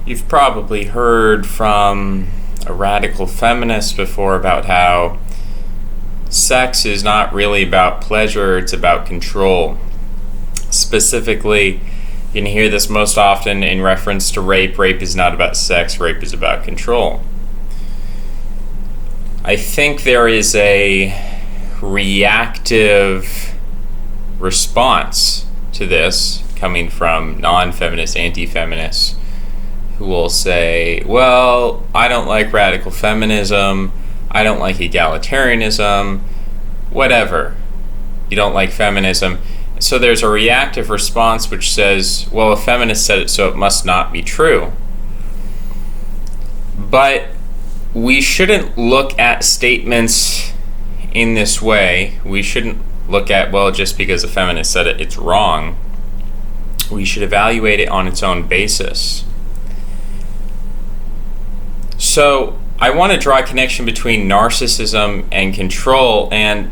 You've probably heard from a radical feminist before about how sex is not really about pleasure, it's about control. Specifically, you can hear this most often in reference to rape. Rape is not about sex, rape is about control. I think there is a reactive response to this coming from non-feminist, anti-feminists who will say, well, I don't like radical feminism, I don't like egalitarianism, whatever. You don't like feminism. So there's a reactive response which says, well, a feminist said it, so it must not be true. But we shouldn't look at statements in this way. We shouldn't look at, well, just because a feminist said it, it's wrong. We should evaluate it on its own basis. So I want to draw a connection between narcissism and control, and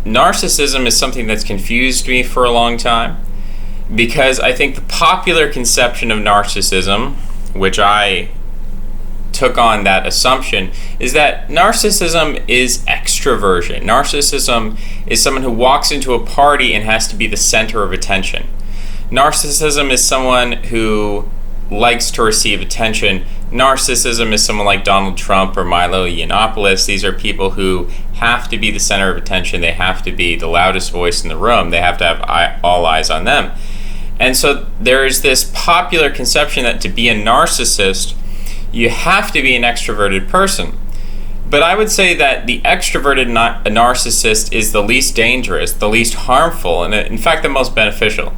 narcissism is something that's confused me for a long time, because I think the popular conception of narcissism, which I took on that assumption, is that narcissism is extroversion. Narcissism is someone who walks into a party and has to be the center of attention. Narcissism is someone who likes to receive attention. Narcissism is someone like Donald Trump or Milo Yiannopoulos. These are people who have to be the center of attention. They have to be the loudest voice in the room. They have to have all eyes on them. And so there is this popular conception that to be a narcissist, you have to be an extroverted person. But I would say that the extroverted narcissist is the least dangerous, the least harmful, and in fact the most beneficial.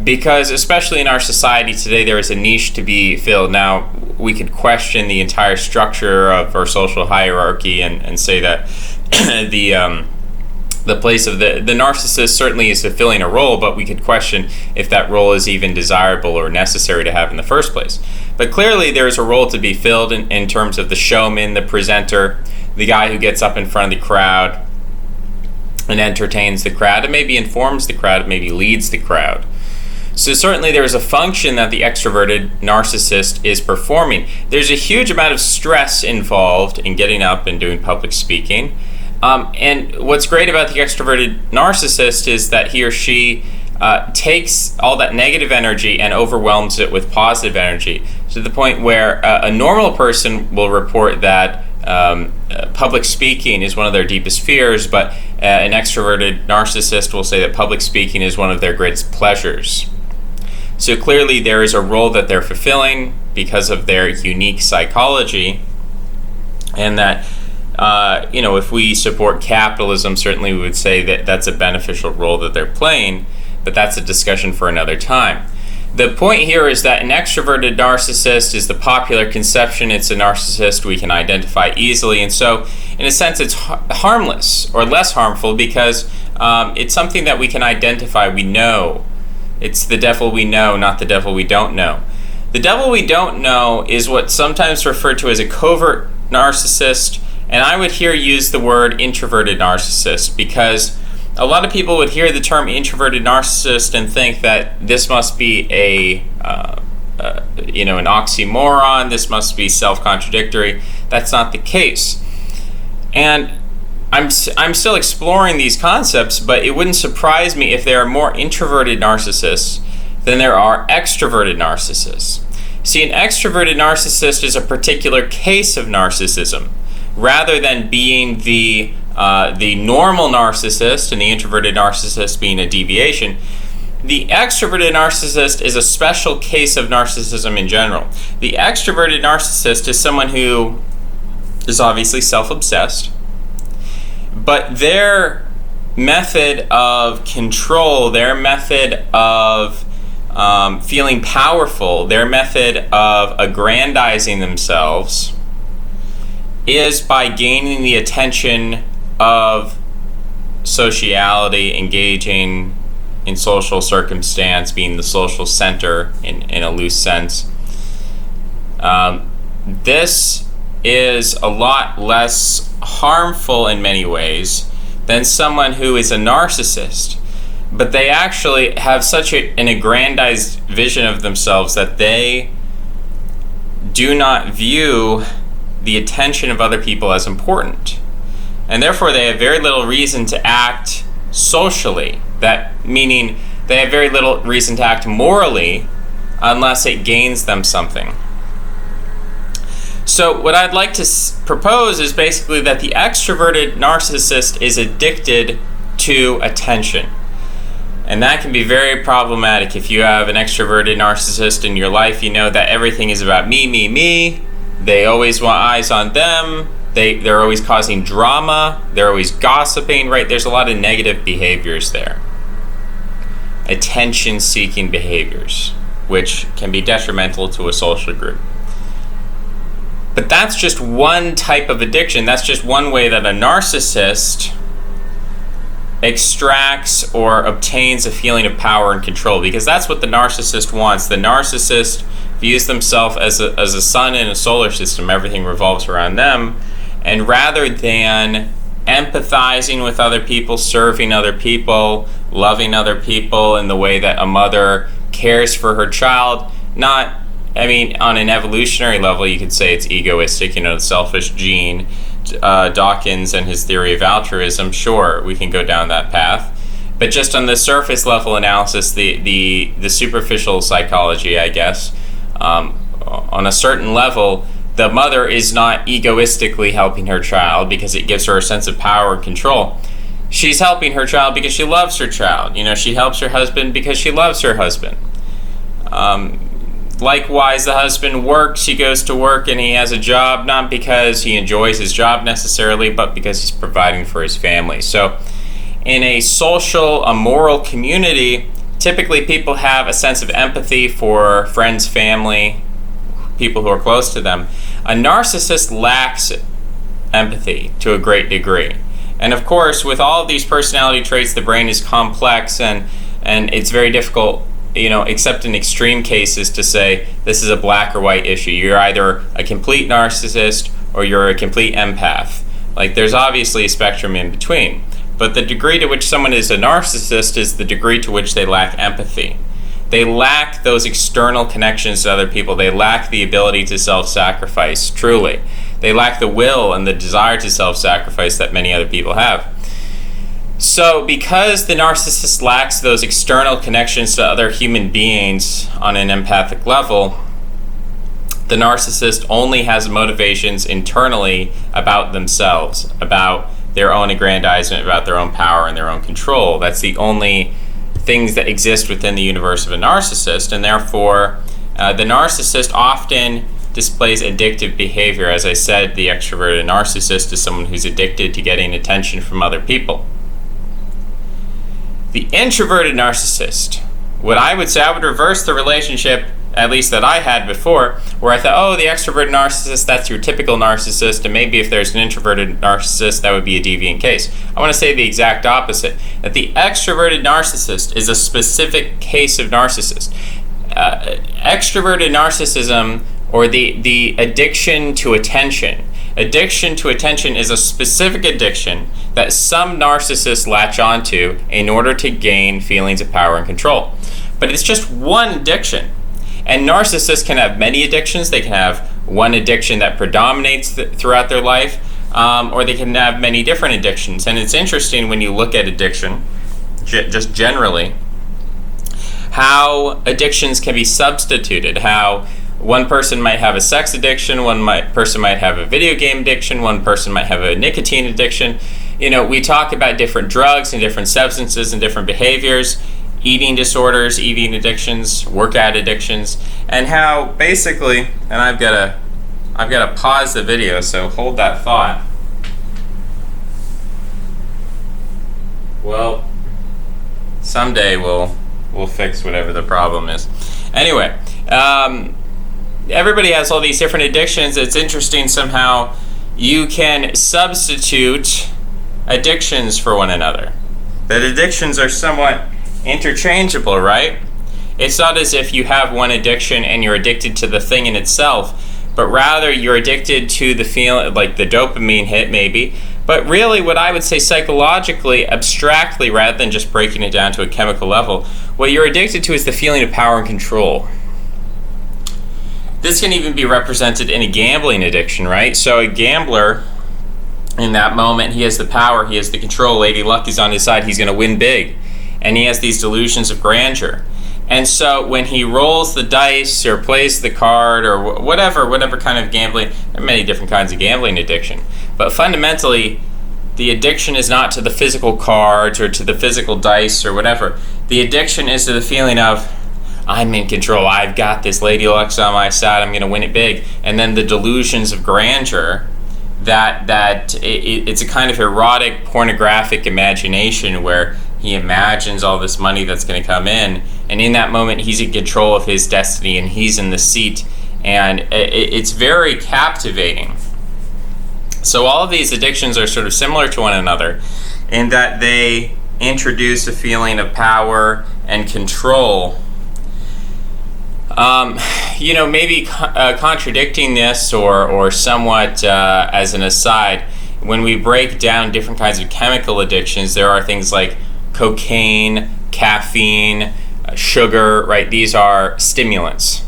Because especially in our society today, there is a niche to be filled. Now, we could question the entire structure of our social hierarchy and say that the place of the narcissist certainly is fulfilling a role, but we could question if that role is even desirable or necessary to have in the first place. But clearly there is a role to be filled in terms of the showman, the presenter, the guy who gets up in front of the crowd and entertains the crowd, and maybe informs the crowd, and maybe leads the crowd. So certainly there is a function that the extroverted narcissist is performing. There's a huge amount of stress involved in getting up and doing public speaking. And what's great about the extroverted narcissist is that he or she takes all that negative energy and overwhelms it with positive energy, to the point where a normal person will report that public speaking is one of their deepest fears, but an extroverted narcissist will say that public speaking is one of their greatest pleasures. So clearly there is a role that they're fulfilling because of their unique psychology, and that if we support capitalism, certainly we would say that that's a beneficial role that they're playing, but that's a discussion for another time. The point here is that an extroverted narcissist is the popular conception. It's a narcissist we can identify easily, and so in a sense it's harmless or less harmful because it's something that we can identify, we know. It's the devil we know, not the devil we don't know. The devil we don't know is what's sometimes referred to as a covert narcissist, and I would here use the word introverted narcissist, because a lot of people would hear the term introverted narcissist and think that this must be an oxymoron, this must be self-contradictory. That's not the case. And I'm still exploring these concepts, but it wouldn't surprise me if there are more introverted narcissists than there are extroverted narcissists. See, an extroverted narcissist is a particular case of narcissism, rather than being the normal narcissist and the introverted narcissist being a deviation. The extroverted narcissist is a special case of narcissism in general. The extroverted narcissist is someone who is obviously self-obsessed, but their method of control, their method of feeling powerful, their method of aggrandizing themselves is by gaining the attention of sociality, engaging in social circumstance, being the social center in a loose sense. This is a lot less harmful in many ways than someone who is a narcissist, but they actually have such an aggrandized vision of themselves that they do not view the attention of other people as important. And therefore they have very little reason to act socially. That meaning they have very little reason to act morally unless it gains them something. So what I'd like to propose is basically that the extroverted narcissist is addicted to attention. And that can be very problematic. If you have an extroverted narcissist in your life, you know that everything is about me, me, me. They always want eyes on them. They're always causing drama. They're always gossiping, right? There's a lot of negative behaviors there. Attention-seeking behaviors, which can be detrimental to a social group. But that's just one type of addiction. That's just one way that a narcissist extracts or obtains a feeling of power and control, because that's what the narcissist wants. The narcissist views themselves as a sun in a solar system. Everything revolves around them. And rather than empathizing with other people, serving other people, loving other people in the way that a mother cares for her child, on an evolutionary level, you could say it's egoistic, the selfish gene. Dawkins and his theory of altruism, sure, we can go down that path. But just on the surface level analysis, the superficial psychology, I guess, on a certain level, the mother is not egoistically helping her child because it gives her a sense of power and control. She's helping her child because she loves her child. She helps her husband because she loves her husband. Likewise, the husband works, he goes to work and he has a job, not because he enjoys his job necessarily, but because he's providing for his family. So in a social, a moral community, typically people have a sense of empathy for friends, family, people who are close to them. A narcissist lacks empathy to a great degree. And of course, with all of these personality traits, the brain is complex and it's very difficult, except in extreme cases, to say this is a black or white issue. You're either a complete narcissist or you're a complete empath. There's obviously a spectrum in between. But the degree to which someone is a narcissist is the degree to which they lack empathy. They lack those external connections to other people. They lack the ability to self-sacrifice, truly. They lack the will and the desire to self-sacrifice that many other people have. So because the narcissist lacks those external connections to other human beings on an empathic level, the narcissist only has motivations internally about themselves, about their own aggrandizement, about their own power and their own control. That's the only things that exist within the universe of a narcissist, and therefore the narcissist often displays addictive behavior. As I said, the extroverted narcissist is someone who's addicted to getting attention from other people. The introverted narcissist, what I would say, I would reverse the relationship, at least that I had before, where I thought, the extroverted narcissist, that's your typical narcissist, and maybe if there's an introverted narcissist, that would be a deviant case. I want to say the exact opposite, that the extroverted narcissist is a specific case of narcissist. Extroverted narcissism, or the addiction to attention. Addiction to attention is a specific addiction that some narcissists latch onto in order to gain feelings of power and control. But it's just one addiction. And narcissists can have many addictions. They can have one addiction that predominates throughout their life, or they can have many different addictions. And it's interesting when you look at addiction, just generally, how addictions can be substituted, how one person might have a sex addiction, person might have a video game addiction, one person might have a nicotine addiction. We talk about different drugs and different substances and different behaviors, eating disorders, eating addictions, workout addictions, and how basically, and I've got to pause the video, so hold that thought. Well, someday we'll fix whatever the problem is. Anyway, everybody has all these different addictions. It's interesting somehow you can substitute addictions for one another. That addictions are somewhat interchangeable, right? It's not as if you have one addiction and you're addicted to the thing in itself, but rather you're addicted to the feeling, like the dopamine hit maybe. But really what I would say psychologically, abstractly, rather than just breaking it down to a chemical level, what you're addicted to is the feeling of power and control. This can even be represented in a gambling addiction, right? So a gambler, in that moment, he has the power, he has the control, Lady Luck is on his side, he's going to win big. And he has these delusions of grandeur. And so when he rolls the dice or plays the card or whatever kind of gambling, there are many different kinds of gambling addiction. But fundamentally, the addiction is not to the physical cards or to the physical dice or whatever. The addiction is to the feeling of, I'm in control, I've got this, Lady Luck's on my side, I'm going to win it big. And then the delusions of grandeur, it's a kind of erotic, pornographic imagination where he imagines all this money that's going to come in, and in that moment he's in control of his destiny and he's in the seat, and it's very captivating. So all of these addictions are sort of similar to one another in that they introduce a feeling of power and control. Maybe contradicting this or somewhat as an aside, when we break down different kinds of chemical addictions, there are things like cocaine, caffeine, sugar, right? These are stimulants.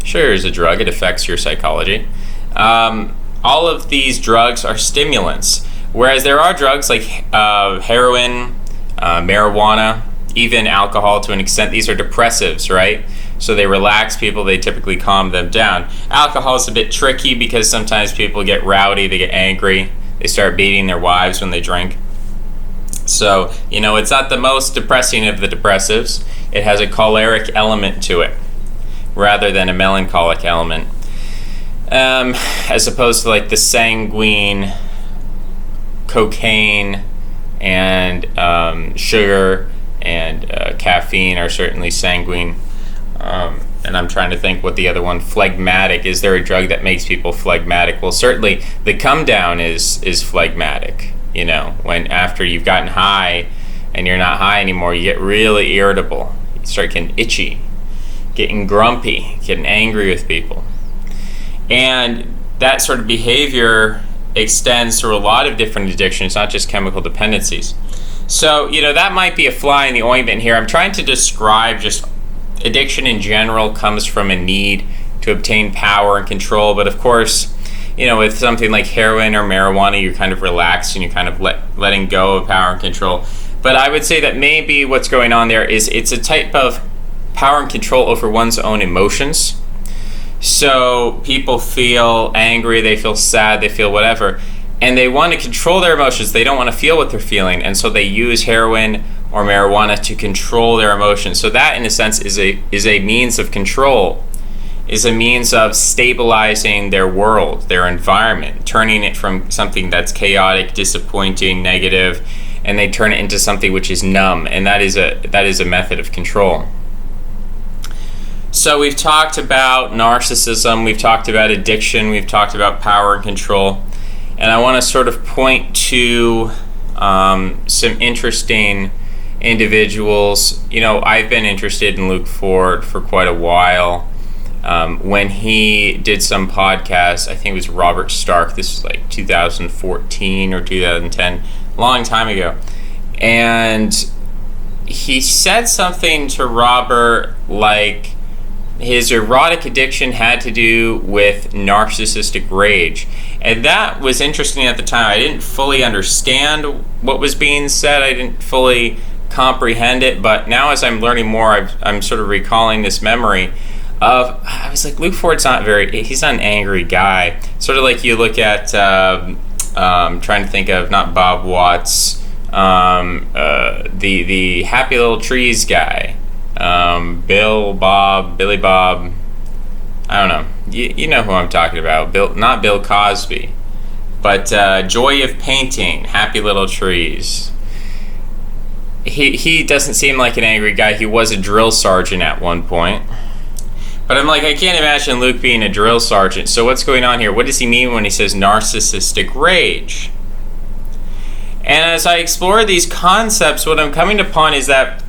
Sugar is a drug, it affects your psychology. All of these drugs are stimulants, whereas there are drugs like heroin, marijuana, even alcohol to an extent. These are depressives, right? So they relax people, they typically calm them down. Alcohol is a bit tricky because sometimes people get rowdy, they get angry, they start beating their wives when they drink. So, it's not the most depressing of the depressives. It has a choleric element to it rather than a melancholic element. As opposed to like the sanguine cocaine and sugar and caffeine are certainly sanguine. And I'm trying to think what the other one, phlegmatic. Is there a drug that makes people phlegmatic? Well, certainly the come down is phlegmatic. When after you've gotten high and you're not high anymore, you get really irritable. You start getting itchy, getting grumpy, getting angry with people. And that sort of behavior extends through a lot of different addictions, not just chemical dependencies. So, that might be a fly in the ointment here. I'm trying to describe just addiction in general comes from a need to obtain power and control. But of course, with something like heroin or marijuana, you're kind of relaxed and you're kind of letting go of power and control. But I would say that maybe what's going on there is it's a type of power and control over one's own emotions. So people feel angry, they feel sad, they feel whatever, and they want to control their emotions. They don't want to feel what they're feeling, and so they use heroin or marijuana to control their emotions. So that, in a sense, is a means of control, is a means of stabilizing their world, their environment, turning it from something that's chaotic, disappointing, negative, and they turn it into something which is numb, and that is a method of control. So we've talked about narcissism, we've talked about addiction, we've talked about power and control, and I want to sort of point to some interesting individuals. I've been interested in Luke Ford for quite a while. When he did some podcast, I think it was Robert Stark, this was like 2014 or 2010, a long time ago, and he said something to Robert like his erotic addiction had to do with narcissistic rage. And that was interesting at the time. I didn't fully understand what was being said. I didn't fully comprehend it. But now as I'm learning more, I'm sort of recalling this memory of, I was like, Luke Ford's he's not an angry guy. Sort of like you look at, trying to think of, not Bob Watts, the Happy Little Trees guy. Billy Bob, I don't know. You know who I'm talking about. Not Bill Cosby, but Joy of Painting, Happy Little Trees. He doesn't seem like an angry guy. He was a drill sergeant at one point. But I'm like, I can't imagine Luke being a drill sergeant. So what's going on here? What does he mean when he says narcissistic rage? And as I explore these concepts, what I'm coming upon is that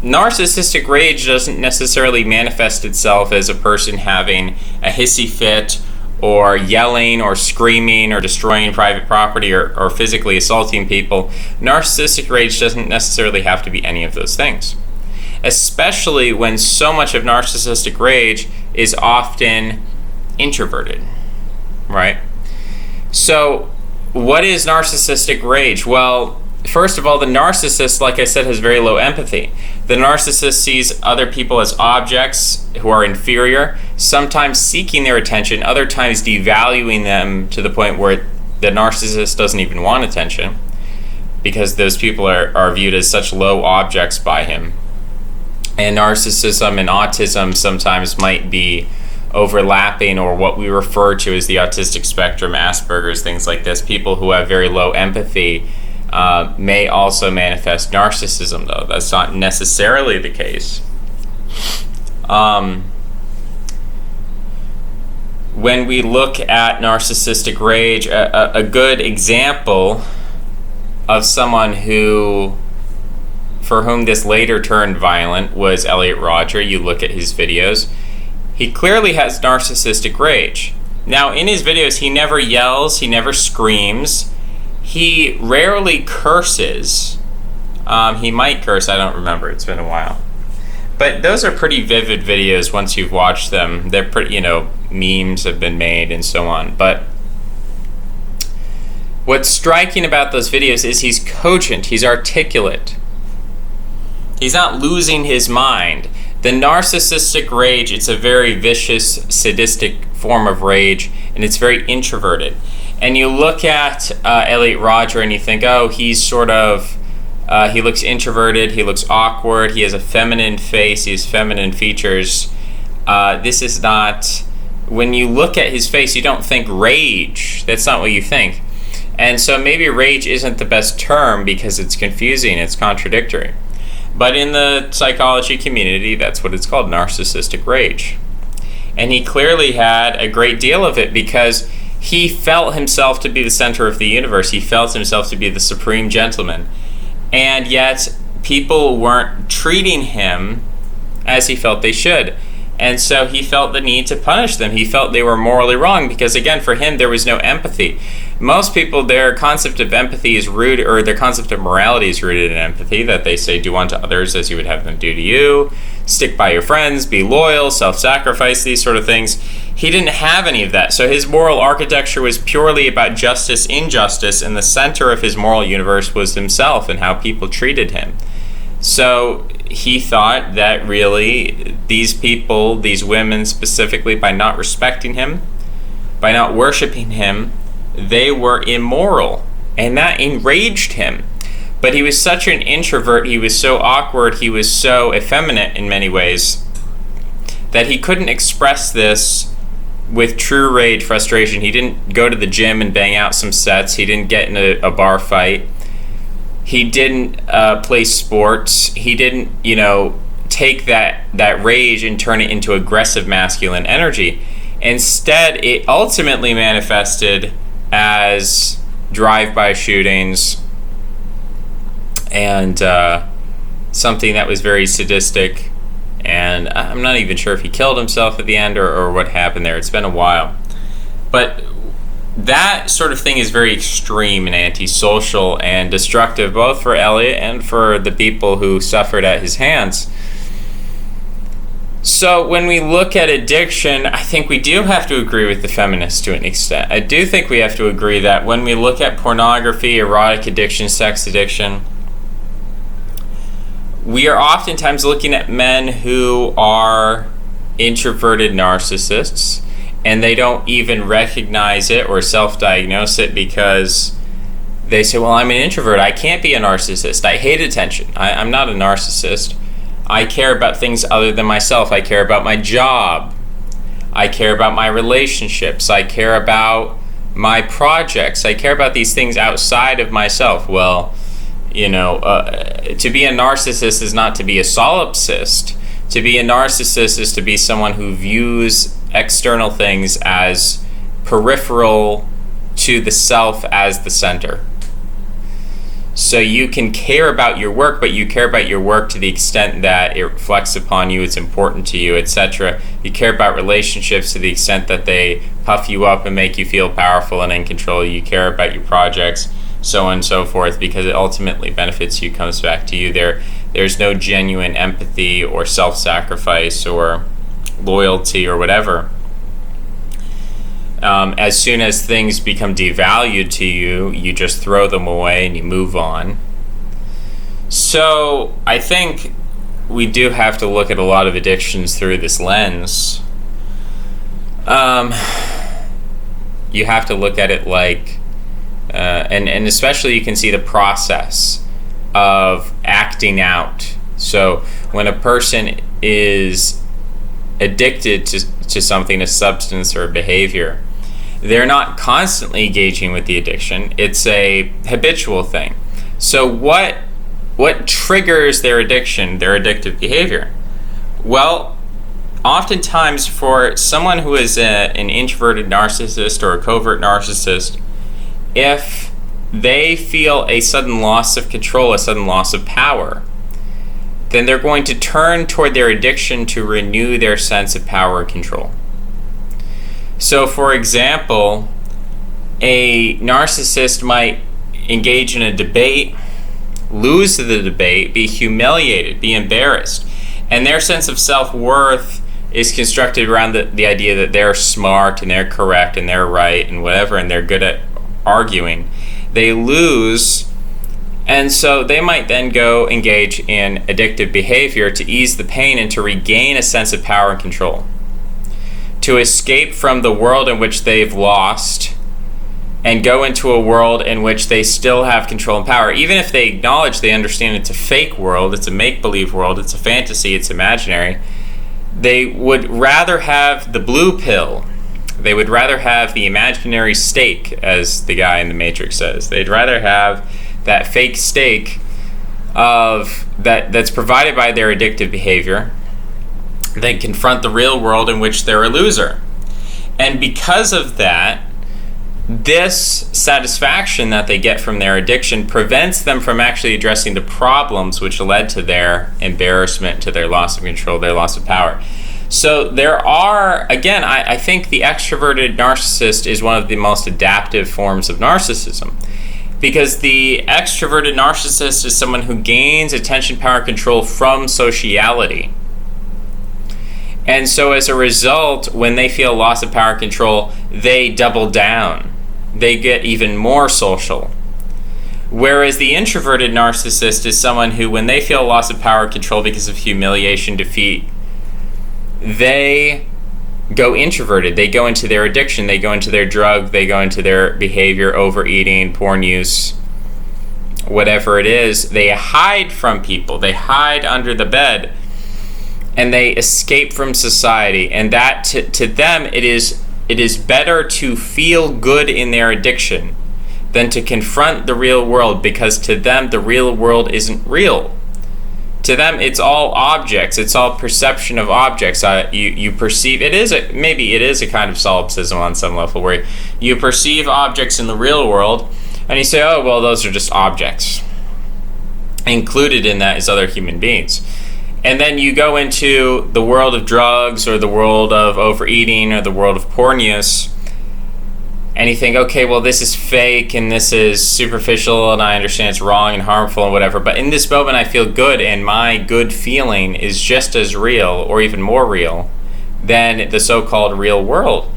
narcissistic rage doesn't necessarily manifest itself as a person having a hissy fit or yelling or screaming or destroying private property or physically assaulting people. Narcissistic rage doesn't necessarily have to be any of those things, especially when so much of narcissistic rage is often introverted, right? So what is narcissistic rage? Well, first of all, the narcissist, like I said, has very low empathy. The narcissist sees other people as objects who are inferior, sometimes seeking their attention, other times devaluing them to the point where the narcissist doesn't even want attention, because those people are viewed as such low objects by him. And narcissism and autism sometimes might be overlapping, or what we refer to as the autistic spectrum, Asperger's, things like this. People who have very low empathy may also manifest narcissism, though. That's not necessarily the case. When we look at narcissistic rage, a good example of someone for whom this later turned violent was Elliot Rodger. You look at his videos. He clearly has narcissistic rage. Now, in his videos, he never yells, he never screams, he rarely curses. He might curse, I don't remember, it's been a while. But those are pretty vivid videos once you've watched them. They're pretty, memes have been made and so on. But what's striking about those videos is he's cogent, he's articulate. He's not losing his mind. The narcissistic rage, it's a very vicious, sadistic form of rage, and it's very introverted. And you look at Elliot Rodger and you think, oh, he's sort of, he looks introverted, he looks awkward, he has a feminine face, he has feminine features. This is not, when you look at his face, you don't think rage. That's not what you think. And so maybe rage isn't the best term because it's confusing, it's contradictory. But in the psychology community, that's what it's called, narcissistic rage. And he clearly had a great deal of it because he felt himself to be the center of the universe. He felt himself to be the supreme gentleman. And yet, people weren't treating him as he felt they should. And so he felt the need to punish them. He felt they were morally wrong because, again, for him, there was no empathy. Most people, their concept of empathy is rooted, or their concept of morality is rooted in empathy, that they say, do unto others as you would have them do to you, stick by your friends, be loyal, self-sacrifice, these sort of things. He didn't have any of that. So his moral architecture was purely about justice, injustice, and the center of his moral universe was himself and how people treated him. So he thought that really these people, these women specifically, by not respecting him, by not worshiping him, they were immoral, and that enraged him. But he was such an introvert, he was so awkward, he was so effeminate in many ways, that he couldn't express this with true rage, frustration. He didn't go to the gym and bang out some sets, he didn't get in a bar fight, he didn't play sports, he didn't, take that rage and turn it into aggressive masculine energy. Instead, it ultimately manifested as drive-by shootings and something that was very sadistic. And I'm not even sure if he killed himself at the end or what happened there. It's been a while. But that sort of thing is very extreme and antisocial and destructive, both for Elliot and for the people who suffered at his hands. So when we look at addiction, I think we do have to agree with the feminists to an extent. I do think we have to agree that when we look at pornography, erotic addiction, sex addiction, we are oftentimes looking at men who are introverted narcissists, and they don't even recognize it or self-diagnose it because they say, well, I'm an introvert, I can't be a narcissist, I hate attention, I'm not a narcissist. I care about things other than myself. I care about my job. I care about my relationships. I care about my projects. I care about these things outside of myself. Well, to be a narcissist is not to be a solipsist. To be a narcissist is to be someone who views external things as peripheral to the self as the center. So you can care about your work, but you care about your work to the extent that it reflects upon you, it's important to you, etc. You care about relationships to the extent that they puff you up and make you feel powerful and in control. You care about your projects, so on and so forth, because it ultimately benefits you, comes back to you. There's no genuine empathy or self-sacrifice or loyalty or whatever. As soon as things become devalued to you, you just throw them away and you move on. So I think we do have to look at a lot of addictions through this lens. You have to look at it like, and especially you can see the process of acting out. So when a person is addicted to something, a substance or a behavior, they're not constantly engaging with the addiction. It's a habitual thing. So what triggers their addiction, their addictive behavior? Well, oftentimes for someone who is an introverted narcissist or a covert narcissist, if they feel a sudden loss of control, a sudden loss of power, then they're going to turn toward their addiction to renew their sense of power and control. So, for example, a narcissist might engage in a debate, lose the debate, be humiliated, be embarrassed, and their sense of self-worth is constructed around the idea that they're smart and they're correct and they're right and whatever, and they're good at arguing. They lose, and so they might then go engage in addictive behavior to ease the pain and to regain a sense of power and control, to escape from the world in which they've lost and go into a world in which they still have control and power. Even if they acknowledge, they understand it's a fake world, it's a make-believe world, it's a fantasy, it's imaginary, they would rather have the blue pill. They would rather have the imaginary steak, as the guy in the Matrix says. They'd rather have that fake steak that's provided by their addictive behavior than confront the real world in which they're a loser. And because of that, this satisfaction that they get from their addiction prevents them from actually addressing the problems which led to their embarrassment, to their loss of control, their loss of power. So there are, again, I think the extroverted narcissist is one of the most adaptive forms of narcissism, because the extroverted narcissist is someone who gains attention, power, and control from sociality. And so as a result, when they feel loss of power and control, they double down. They get even more social. Whereas the introverted narcissist is someone who, when they feel loss of power and control because of humiliation, defeat, they go introverted. They go into their addiction. They go into their drug. They go into their behavior, overeating, porn use, whatever it is. They hide from people. They hide under the bed. And they escape from society. And that, to them, it is better to feel good in their addiction than to confront the real world, because to them, the real world isn't real. To them, it's all objects. It's all perception of objects. You perceive, maybe it is a kind of solipsism on some level, where you perceive objects in the real world, and you say, oh, well, those are just objects. Included in that is other human beings. And then you go into the world of drugs, or the world of overeating, or the world of porn use, and you think, okay, well, this is fake, and this is superficial, and I understand it's wrong and harmful and whatever, but in this moment I feel good, and my good feeling is just as real, or even more real, than the so-called real world.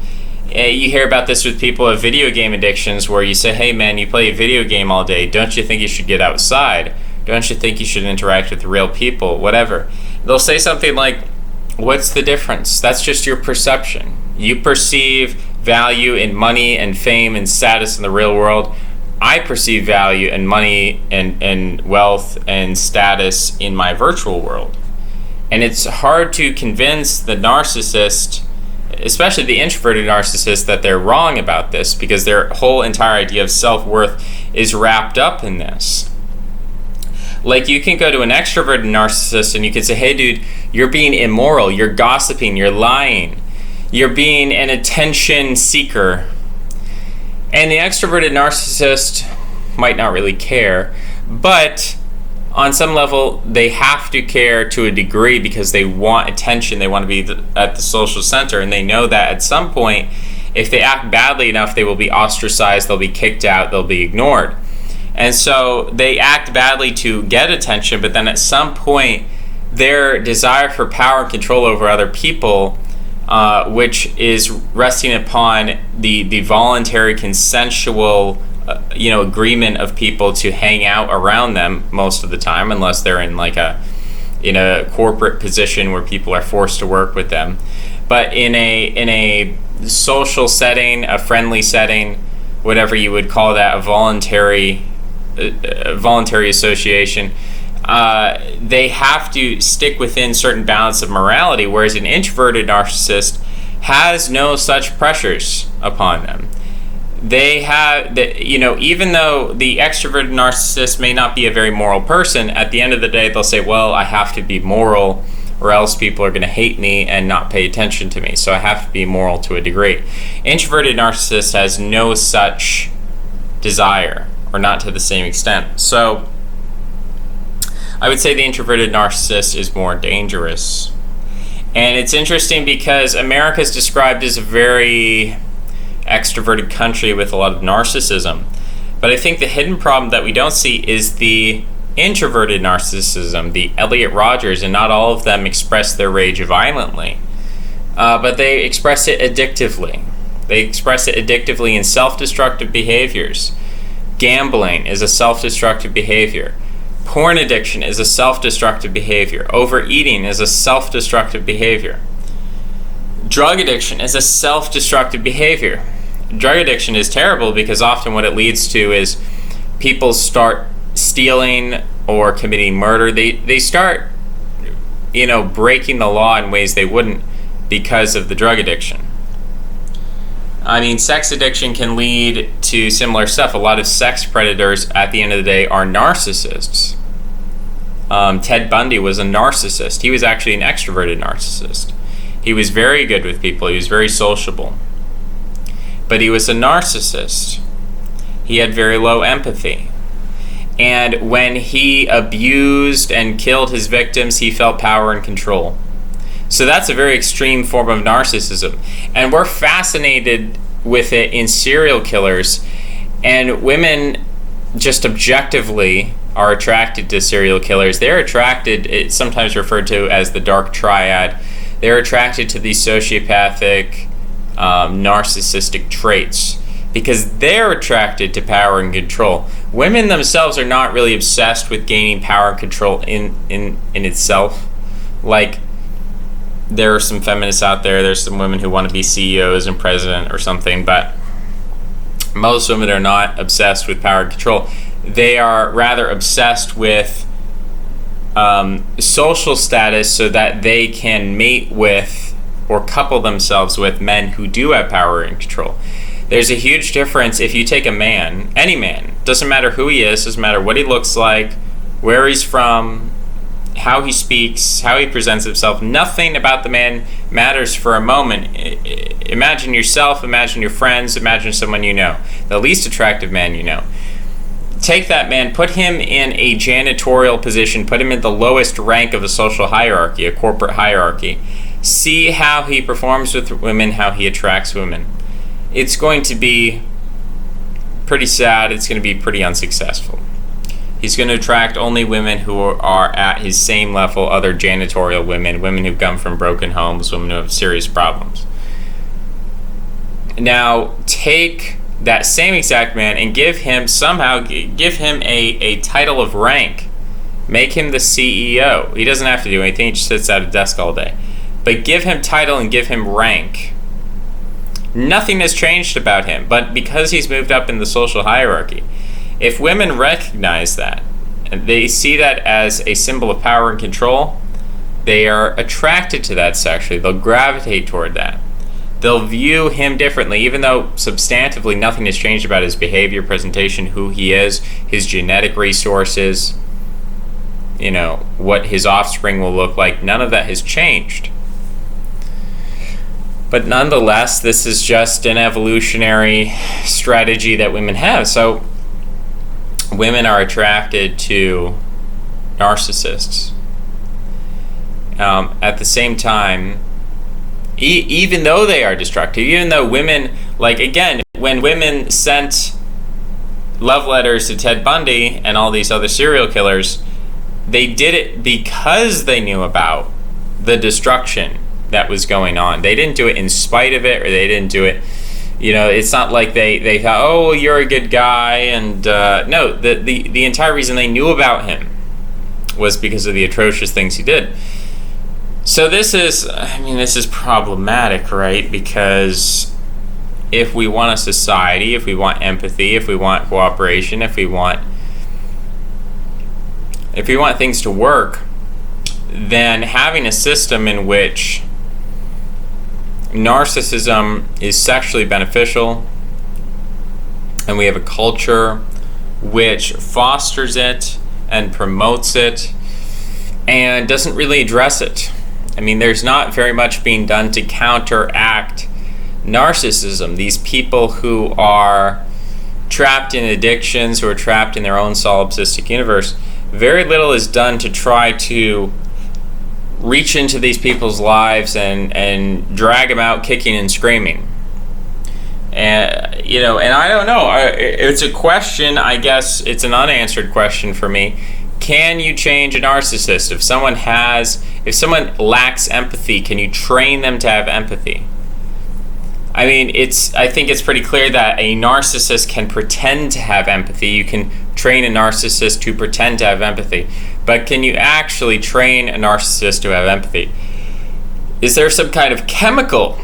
You hear about this with people with video game addictions, where you say, hey man, you play a video game all day, don't you think you should get outside? Don't you think you should interact with real people? Whatever. They'll say something like, what's the difference? That's just your perception. You perceive value in money and fame and status in the real world. I perceive value in money and wealth and status in my virtual world. And it's hard to convince the narcissist, especially the introverted narcissist, that they're wrong about this, because their whole entire idea of self-worth is wrapped up in this. Like, you can go to an extroverted narcissist and you can say, hey dude, you're being immoral, you're gossiping, you're lying, you're being an attention seeker. And the extroverted narcissist might not really care, but on some level they have to care to a degree, because they want attention, they want to be at the social center, and they know that at some point, if they act badly enough, they will be ostracized, they'll be kicked out, they'll be ignored. And so they act badly to get attention, but then at some point, their desire for power and control over other people which is resting upon the voluntary, consensual, agreement of people to hang out around them most of the time, unless they're in a corporate position where people are forced to work with them. But in a social setting, a friendly setting, whatever you would call that, a voluntary association, they have to stick within certain bounds of morality, whereas an introverted narcissist has no such pressures upon them. They have, even though the extroverted narcissist may not be a very moral person, at the end of the day, they'll say, well, I have to be moral or else people are going to hate me and not pay attention to me. So I have to be moral to a degree. Introverted narcissist has no such desire, or not to the same extent. So I would say the introverted narcissist is more dangerous. And it's interesting because America is described as a very extroverted country with a lot of narcissism. But I think the hidden problem that we don't see is the introverted narcissism, the Elliot Rodgers, and not all of them express their rage violently. But they express it addictively. They express it addictively in self-destructive behaviors. Gambling is a self-destructive behavior. Porn addiction is a self-destructive behavior. Overeating is a self-destructive behavior. Drug addiction is a self-destructive behavior. Drug addiction is terrible because often what it leads to is people start stealing or committing murder. They start, breaking the law in ways they wouldn't because of the drug addiction. I mean, sex addiction can lead to similar stuff. A lot of sex predators, at the end of the day, are narcissists. Ted Bundy was a narcissist. He was actually an extroverted narcissist. He was very good with people. He was very sociable. But he was a narcissist. He had very low empathy. And when he abused and killed his victims, he felt power and control. So that's a very extreme form of narcissism. And we're fascinated with it in serial killers. And women just objectively are attracted to serial killers. They're attracted, it's sometimes referred to as the dark triad. They're attracted to these sociopathic, narcissistic traits because they're attracted to power and control. Women themselves are not really obsessed with gaining power and control in itself. Like, there are some feminists out there, there's some women who want to be CEOs and president or something, but most women are not obsessed with power and control. They are rather obsessed with social status so that they can mate with or couple themselves with men who do have power and control. There's a huge difference if you take a man, any man, doesn't matter who he is, doesn't matter what he looks like, where he's from, how he speaks, how he presents himself. Nothing about the man matters for a moment. Imagine yourself, imagine your friends, imagine someone you know, the least attractive man you know. Take that man, put him in a janitorial position, put him in the lowest rank of a social hierarchy, a corporate hierarchy. See how he performs with women, how he attracts women. It's going to be pretty sad. It's going to be pretty unsuccessful. He's going to attract only women who are at his same level, other janitorial women, women who come from broken homes, women who have serious problems. Now, take that same exact man and give him a title of rank. Make him the CEO. He doesn't have to do anything. He just sits at a desk all day. But give him title and give him rank. Nothing has changed about him, but because he's moved up in the social hierarchy. If women recognize that, and they see that as a symbol of power and control, they are attracted to that sexually. They'll gravitate toward that. They'll view him differently, even though substantively nothing has changed about his behavior, presentation, who he is, his genetic resources, what his offspring will look like. None of that has changed. But nonetheless, this is just an evolutionary strategy that women have. So women are attracted to narcissists. At the same time, even though they are destructive, even though women, when women sent love letters to Ted Bundy and all these other serial killers, they did it because they knew about the destruction that was going on. They didn't do it in spite of it, or they didn't do it, it's not like they thought, oh, you're a good guy. And no, the entire reason they knew about him was because of the atrocious things he did. So this is problematic, right? Because if we want a society, if we want empathy, if we want cooperation, if we want things to work, then having a system in which narcissism is sexually beneficial, and we have a culture which fosters it and promotes it and doesn't really address it. There's not very much being done to counteract narcissism. These people who are trapped in addictions, who are trapped in their own solipsistic universe, very little is done to try to reach into these people's lives and drag them out kicking and screaming. And I don't know. It's a question. I guess it's an unanswered question for me. Can you change a narcissist? If someone lacks empathy, can you train them to have empathy? I think it's pretty clear that a narcissist can pretend to have empathy. You can train a narcissist to pretend to have empathy. But can you actually train a narcissist to have empathy? Is there some kind of chemical,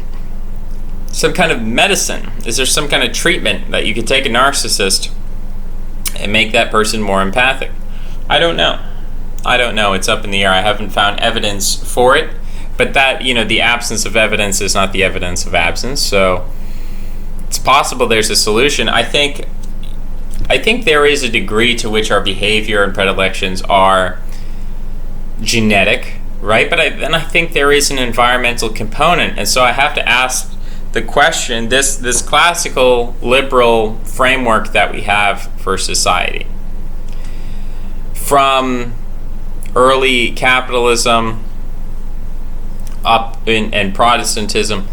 some kind of medicine? Is there some kind of treatment that you could take a narcissist and make that person more empathic? I don't know. It's up in the air. I haven't found evidence for it. But that, the absence of evidence is not the evidence of absence. So it's possible there's a solution. I think there is a degree to which our behavior and predilections are genetic, right? But then I think there is an environmental component. And so I have to ask the question, this classical liberal framework that we have for society, from early capitalism up and Protestantism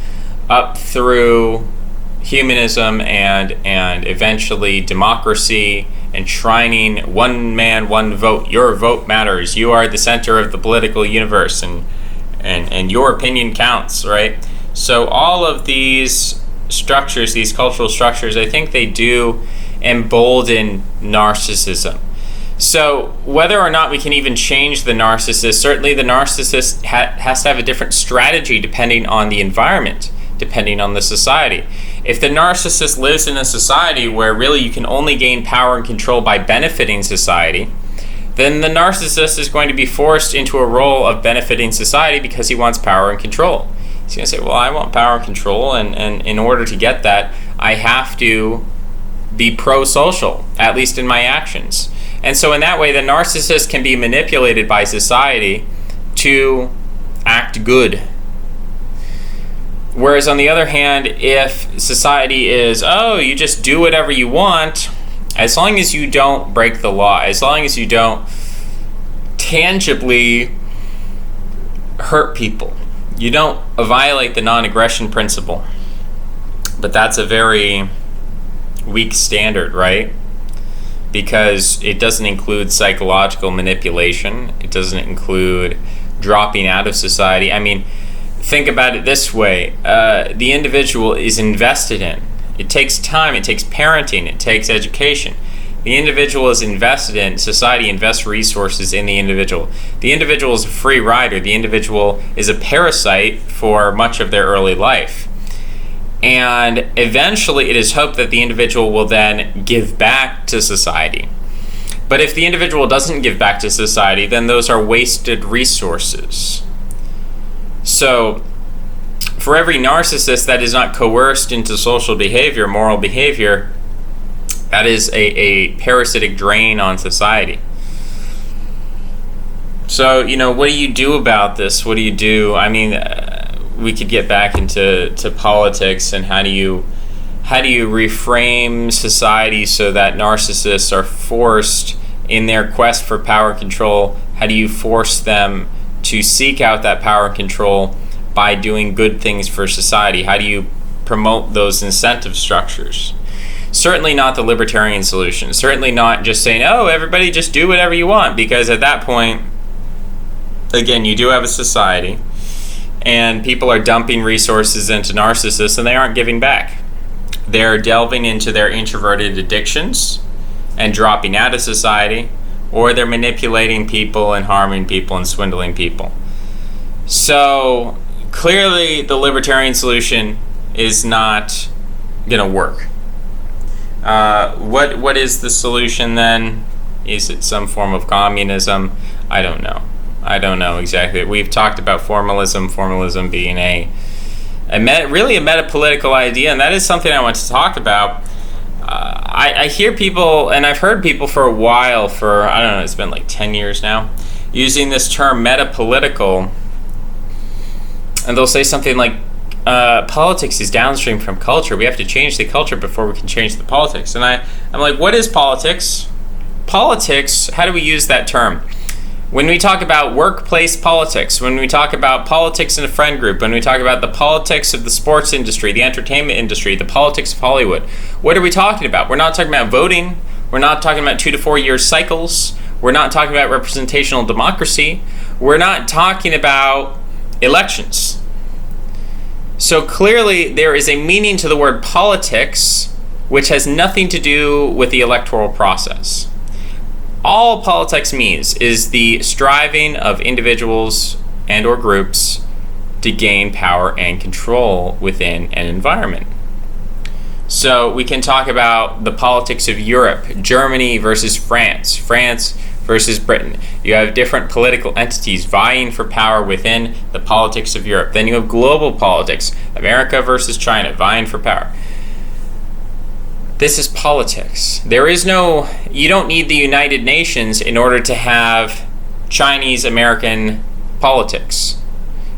up through humanism and eventually democracy, enshrining one man, one vote. Your vote matters. You are the center of the political universe, and your opinion counts, right? So all of these structures, these cultural structures, I think they do embolden narcissism. So whether or not we can even change the narcissist, certainly the narcissist has to have a different strategy depending on the environment, depending on the society. If the narcissist lives in a society where really you can only gain power and control by benefiting society, then the narcissist is going to be forced into a role of benefiting society because he wants power and control. He's going to say, well, I want power and control, and in order to get that, I have to be pro-social, at least in my actions. And so in that way, the narcissist can be manipulated by society to act good. Whereas on the other hand, if society is, oh, you just do whatever you want, as long as you don't break the law, as long as you don't tangibly hurt people, you don't violate the non-aggression principle. But that's a very weak standard, right? Because it doesn't include psychological manipulation. It doesn't include dropping out of society. Think about it this way. The individual is invested in. It takes time. It takes parenting. It takes education. The individual is invested in. Society invests resources in the individual. The individual is a free rider. The individual is a parasite for much of their early life. And eventually it is hoped that the individual will then give back to society. But if the individual doesn't give back to society, then those are wasted resources. So for every narcissist that is not coerced into social behavior, moral behavior, that is a parasitic drain on society. So, what do you do about this? What do you do? We could get back into politics, and how do you reframe society so that narcissists are forced in their quest for power and control? How do you force them to seek out that power and control by doing good things for society? How do you promote those incentive structures? Certainly not the libertarian solution. Certainly not just saying, oh, everybody just do whatever you want, because at that point, again, you do have a society. and people are dumping resources into narcissists and they aren't giving back. They're delving into their introverted addictions and dropping out of society, or they're manipulating people and harming people and swindling people. So clearly the libertarian solution is not going to work. What is the solution then? Is it some form of communism? I don't know. I don't know exactly. We've talked about formalism being really a metapolitical idea, and that is something I want to talk about. I hear people, and I've heard people for a while, I don't know, it's been like 10 years now, using this term metapolitical, and they'll say something like, politics is downstream from culture. We have to change the culture before we can change the politics. And I'm like, what is politics? Politics, how do we use that term? When we talk about workplace politics, when we talk about politics in a friend group, when we talk about the politics of the sports industry, the entertainment industry, the politics of Hollywood, what are we talking about? We're not talking about voting. We're not talking about 2 to 4 year cycles. We're not talking about representational democracy. We're not talking about elections. So clearly there is a meaning to the word politics which has nothing to do with the electoral process. All politics means is the striving of individuals and or groups to gain power and control within an environment. So we can talk about the politics of Europe, Germany versus France, France versus Britain. You have different political entities vying for power within the politics of Europe. Then you have global politics, America versus China vying for power. This is politics. You don't need the United Nations in order to have Chinese-American politics.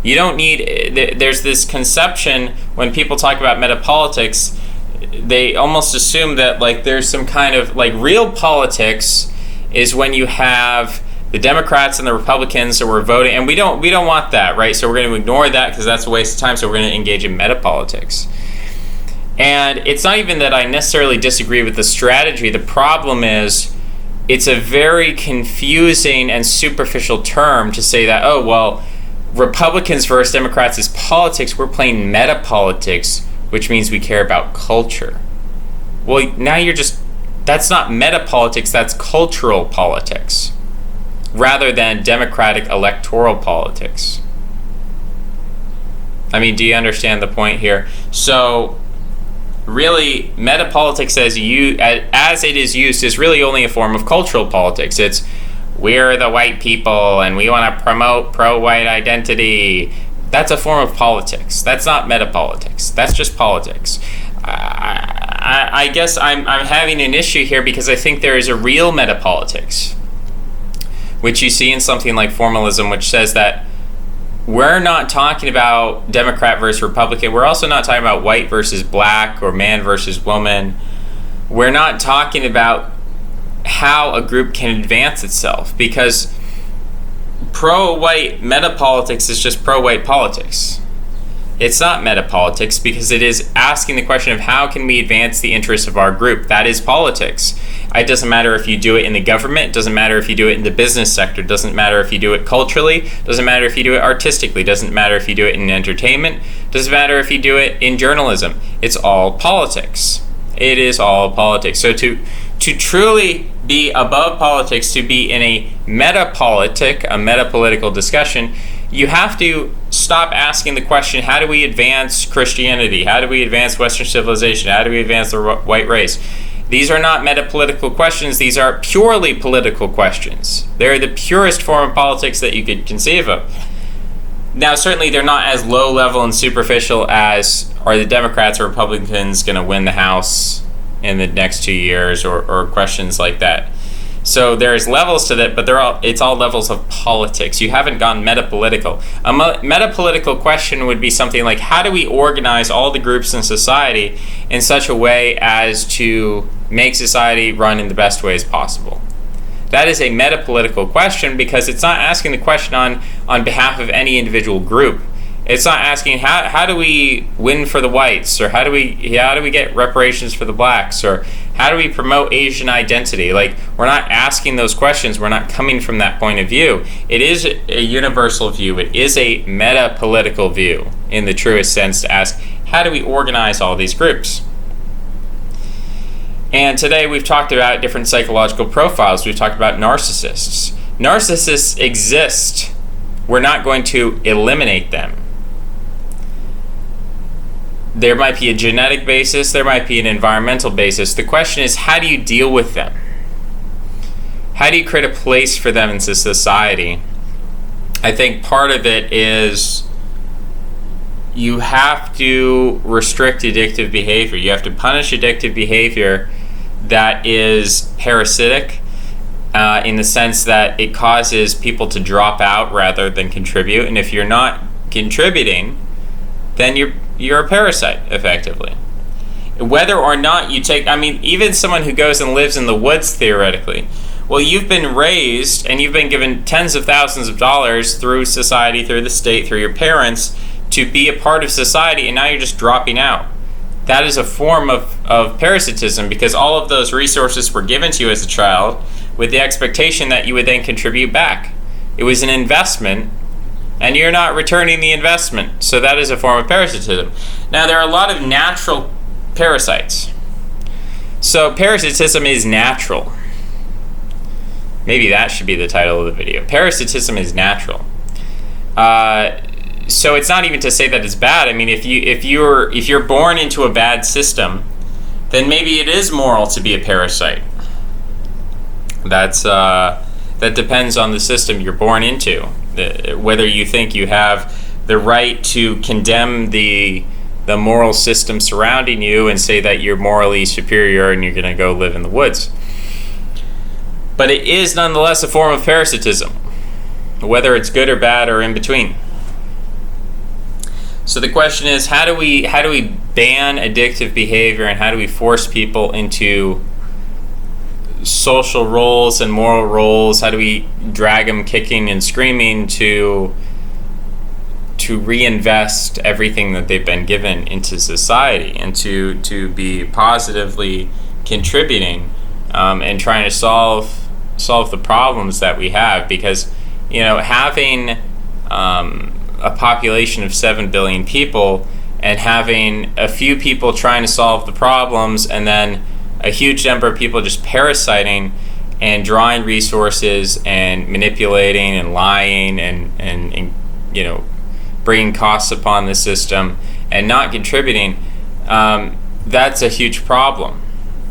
You don't need, there's this conception when people talk about metapolitics, they almost assume that like there's some kind of, like real politics is when you have the Democrats and the Republicans that were voting, and we don't want that, right? So we're going to ignore that because that's a waste of time, so we're going to engage in metapolitics. And it's not even that I necessarily disagree with the strategy. The problem is it's a very confusing and superficial term to say that, oh, well, Republicans versus Democrats is politics. We're playing metapolitics, which means we care about culture. Well, now that's not metapolitics, that's cultural politics, rather than democratic electoral politics. I mean, do you understand the point here? So really, metapolitics as it is used is really only a form of cultural politics. It's, we're the white people and we want to promote pro-white identity. That's a form of politics. That's not metapolitics. That's just politics. I guess I'm having an issue here because I think there is a real metapolitics, which you see in something like formalism, which says that we're not talking about Democrat versus Republican. We're also not talking about white versus black or man versus woman. We're not talking about how a group can advance itself, because pro-white metapolitics is just pro-white politics. It's not metapolitics because it is asking the question of how can we advance the interests of our group. That is politics. It doesn't matter if you do it in the government. It doesn't matter if you do it in the business sector. It doesn't matter if you do it culturally. It doesn't matter if you do it artistically. It doesn't matter if you do it in entertainment. It doesn't matter if you do it in journalism. It's all politics. It is all politics. So to truly be above politics, to be in a metapolitical discussion, you have to stop asking the question, how do we advance Christianity? How do we advance Western civilization? How do we advance the white race? These are not metapolitical questions. These are purely political questions. They're the purest form of politics that you could conceive of. Now, certainly they're not as low level and superficial as, are the Democrats or Republicans going to win the House in the next 2 years, or questions like that. So there's levels to that, but it's all levels of politics. You haven't gone metapolitical. A metapolitical question would be something like, how do we organize all the groups in society in such a way as to make society run in the best ways possible? That is a metapolitical question because it's not asking the question on behalf of any individual group. It's not asking how do we win for the whites, or how do we get reparations for the blacks, or how do we promote Asian identity. Like, we're not asking those questions. We're not coming from that point of view. It is a universal view. It is a meta-political view in the truest sense to ask, how do we organize all these groups? And today we've talked about different psychological profiles. We've talked about narcissists. Narcissists exist. We're not going to eliminate them. There might be a genetic basis, there might be an environmental basis. The question is, how do you deal with them? How do you create a place for them in society? I think part of it is you have to restrict addictive behavior. You have to punish addictive behavior that is parasitic, in the sense that it causes people to drop out rather than contribute. And if you're not contributing, then you're a parasite, effectively. Whether or not you take, even someone who goes and lives in the woods, theoretically, well, you've been raised and you've been given tens of thousands of dollars through society, through the state, through your parents, to be a part of society, and now you're just dropping out. That is a form of parasitism, because all of those resources were given to you as a child with the expectation that you would then contribute back. It was an investment, and you're not returning the investment. So that is a form of parasitism. Now, there are a lot of natural parasites. So parasitism is natural. Maybe that should be the title of the video. Parasitism is natural. So it's not even to say that it's bad. If you're born into a bad system, then maybe it is moral to be a parasite. That depends on the system you're born into. Whether you think you have the right to condemn the moral system surrounding you and say that you're morally superior and you're going to go live in the woods. But it is nonetheless a form of parasitism, whether it's good or bad or in between. So the question is, how do we ban addictive behavior, and how do we force people into social roles and moral roles? How do we drag them kicking and screaming to reinvest everything that they've been given into society, and to be positively contributing, and trying to solve the problems that we have? Because having a population of 7 billion people and having a few people trying to solve the problems, and then a huge number of people just parasiting and drawing resources and manipulating and lying and bringing costs upon the system and not contributing, that's a huge problem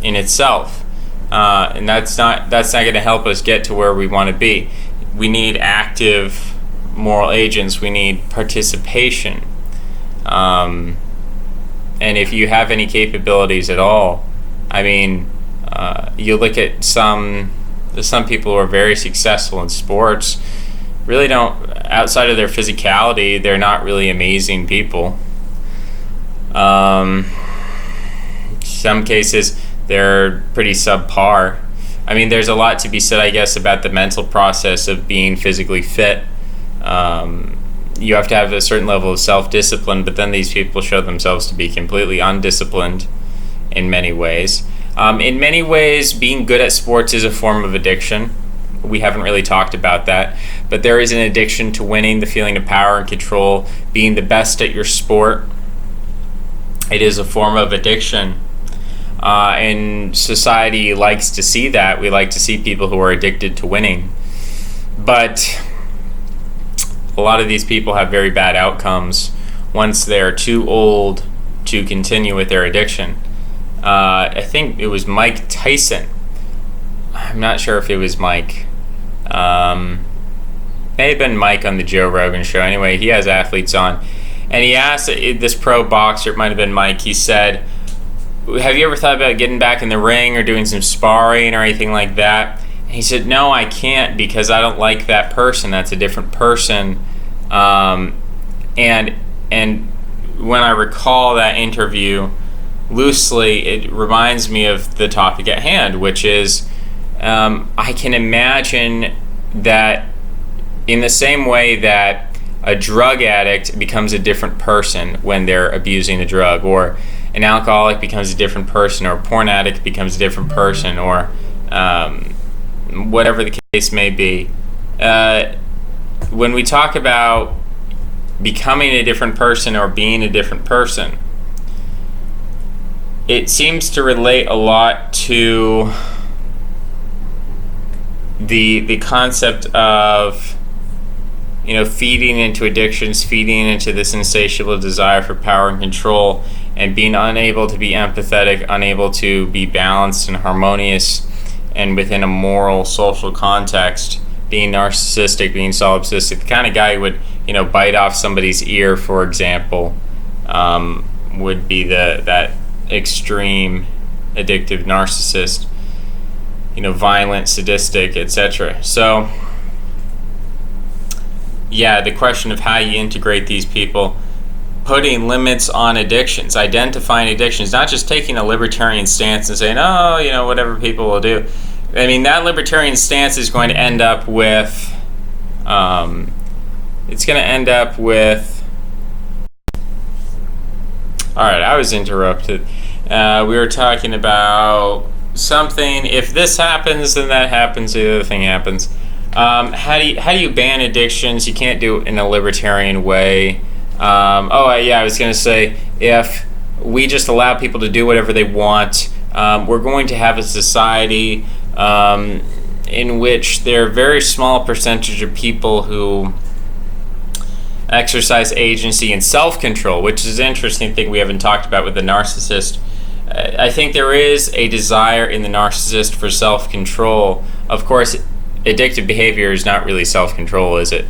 in itself, and that's not going to help us get to where we want to be. We need active moral agents. We need participation, and if you have any capabilities at all, you look at some people who are very successful in sports, really don't, outside of their physicality, they're not really amazing people. Some cases they're pretty subpar. There's a lot to be said, I guess, about the mental process of being physically fit. You have to have a certain level of self-discipline, but then these people show themselves to be completely undisciplined in many ways. In many ways, being good at sports is a form of addiction. We haven't really talked about that, but there is an addiction to winning, the feeling of power and control, being the best at your sport. It is a form of addiction. And society likes to see that. We like to see people who are addicted to winning. But a lot of these people have very bad outcomes once they're too old to continue with their addiction. I think it was Mike Tyson. I'm not sure if it was Mike. May have been Mike on the Joe Rogan show. Anyway, he has athletes on. And he asked this pro boxer, it might have been Mike, he said, have you ever thought about getting back in the ring or doing some sparring or anything like that? And he said, no, I can't, because I don't like that person. That's a different person. And when I recall that interview loosely, it reminds me of the topic at hand, which is I can imagine that in the same way that a drug addict becomes a different person when they're abusing the drug, or an alcoholic becomes a different person, or a porn addict becomes a different person, or whatever the case may be. When we talk about becoming a different person or being a different person, it seems to relate a lot to the concept of, feeding into addictions, feeding into this insatiable desire for power and control, and being unable to be empathetic, unable to be balanced and harmonious and within a moral, social context, being narcissistic, being solipsistic. The kind of guy who would, bite off somebody's ear, for example, would be that extreme addictive narcissist, violent, sadistic, etc. So, yeah, the question of how you integrate these people, putting limits on addictions, identifying addictions, not just taking a libertarian stance and saying, whatever people will do. I mean, that libertarian stance is going to end up with, all right, I was interrupted. We were talking about something. If this happens, then that happens. The other thing happens. How do you ban addictions? You can't do it in a libertarian way. I was going to say, if we just allow people to do whatever they want, we're going to have a society in which there are a very small percentage of people who exercise agency and self-control, which is an interesting thing we haven't talked about with the narcissist. I think there is a desire in the narcissist for self-control. Of course, addictive behavior is not really self-control, is it?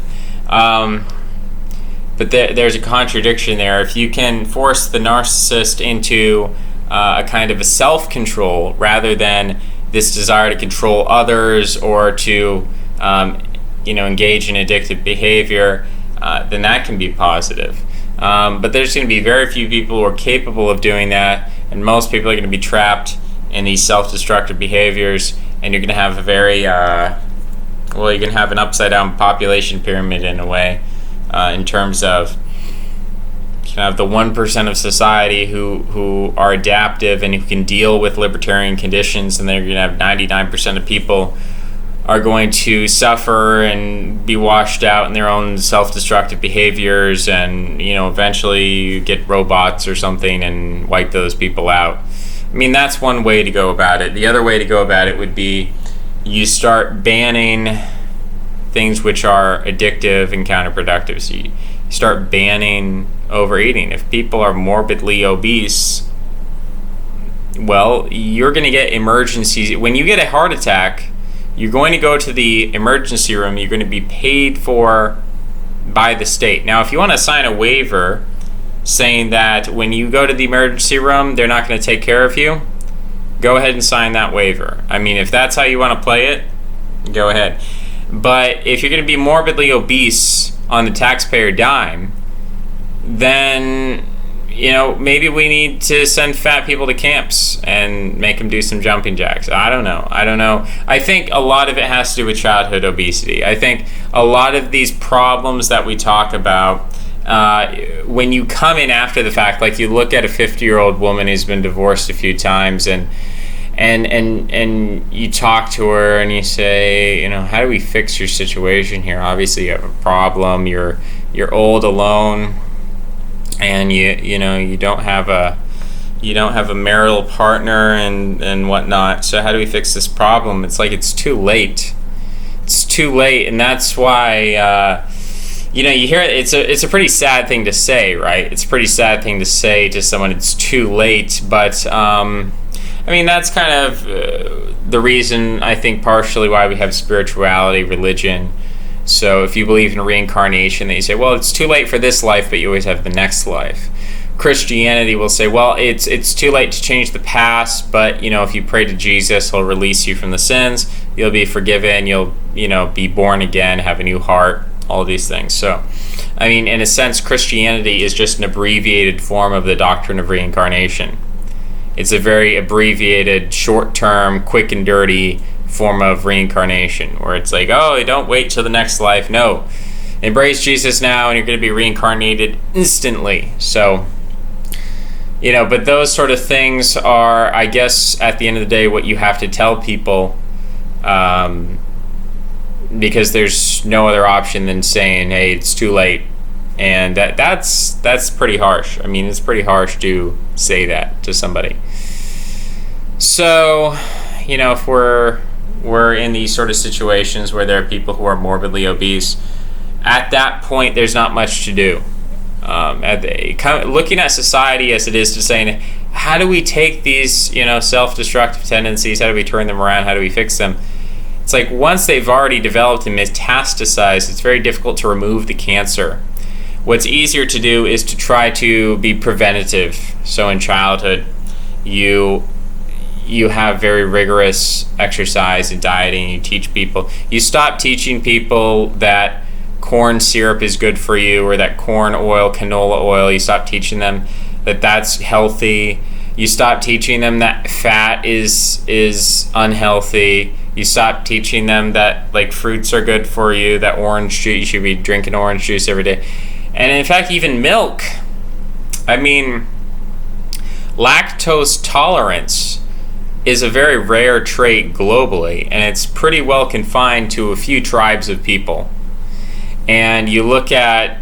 But there's a contradiction there. If you can force the narcissist into a kind of a self-control rather than this desire to control others or to engage in addictive behavior, then that can be positive. But there's going to be very few people who are capable of doing that, and most people are going to be trapped in these self-destructive behaviors, and you're going to have a very you're going to have an upside-down population pyramid in a way, in terms of you can have the 1% of society who are adaptive and who can deal with libertarian conditions, and then you're going to have 99% of people are going to suffer and be washed out in their own self-destructive behaviors, and eventually you get robots or something and wipe those people out. I mean, that's one way to go about it. The other way to go about it would be you start banning things which are addictive and counterproductive. So you start banning overeating. If people are morbidly obese, well, you're going to get emergencies. When you get a heart attack, you're going to go to the emergency room. You're going to be paid for by the state. Now, if you want to sign a waiver saying that when you go to the emergency room, they're not going to take care of you, go ahead and sign that waiver. I mean, if that's how you want to play it, go ahead. But if you're going to be morbidly obese on the taxpayer dime, then maybe we need to send fat people to camps and make them do some jumping jacks. I don't know. I think a lot of it has to do with childhood obesity. I think a lot of these problems that we talk about, when you come in after the fact, like you look at a 50-year-old woman who's been divorced a few times, and you talk to her and you say, how do we fix your situation here? Obviously you have a problem. You're old, alone, and you don't have a marital partner and whatnot. So how do we fix this problem? It's like it's too late. It's too late, and that's why you hear it. It's a pretty sad thing to say, right? It's a pretty sad thing to say to someone. It's too late, but I mean, that's kind of the reason, I think, partially why we have spirituality, religion. So if you believe in reincarnation, then you say, well, it's too late for this life, but you always have the next life. Christianity will say, well, it's too late to change the past, but if you pray to Jesus, he'll release you from the sins, you'll be forgiven, you'll be born again, have a new heart, all these things. So, I mean, in a sense, Christianity is just an abbreviated form of the doctrine of reincarnation. It's a very abbreviated, short-term, quick and dirty form of reincarnation, where it's like, oh, don't wait till the next life. No, embrace Jesus now and you're going to be reincarnated instantly. So, but those sort of things are, I guess, at the end of the day, what you have to tell people, because there's no other option than saying, hey, it's too late. And that's pretty harsh. I mean, it's pretty harsh to say that to somebody. So, if we're in these sort of situations where there are people who are morbidly obese, at that point, there's not much to do. Looking at society as it is, to saying, how do we take these, self-destructive tendencies? How do we turn them around? How do we fix them? It's like once they've already developed and metastasized, it's very difficult to remove the cancer. What's easier to do is to try to be preventative. So in childhood, you have very rigorous exercise and dieting. You teach people. You stop teaching people that corn syrup is good for you, or that corn oil, canola oil. You stop teaching them that that's healthy. You stop teaching them that fat is unhealthy. You stop teaching them that like fruits are good for you, that orange juice, you should be drinking orange juice every day. And in fact, even milk. I mean, lactose tolerance is a very rare trait globally, and it's pretty well confined to a few tribes of people. And you look at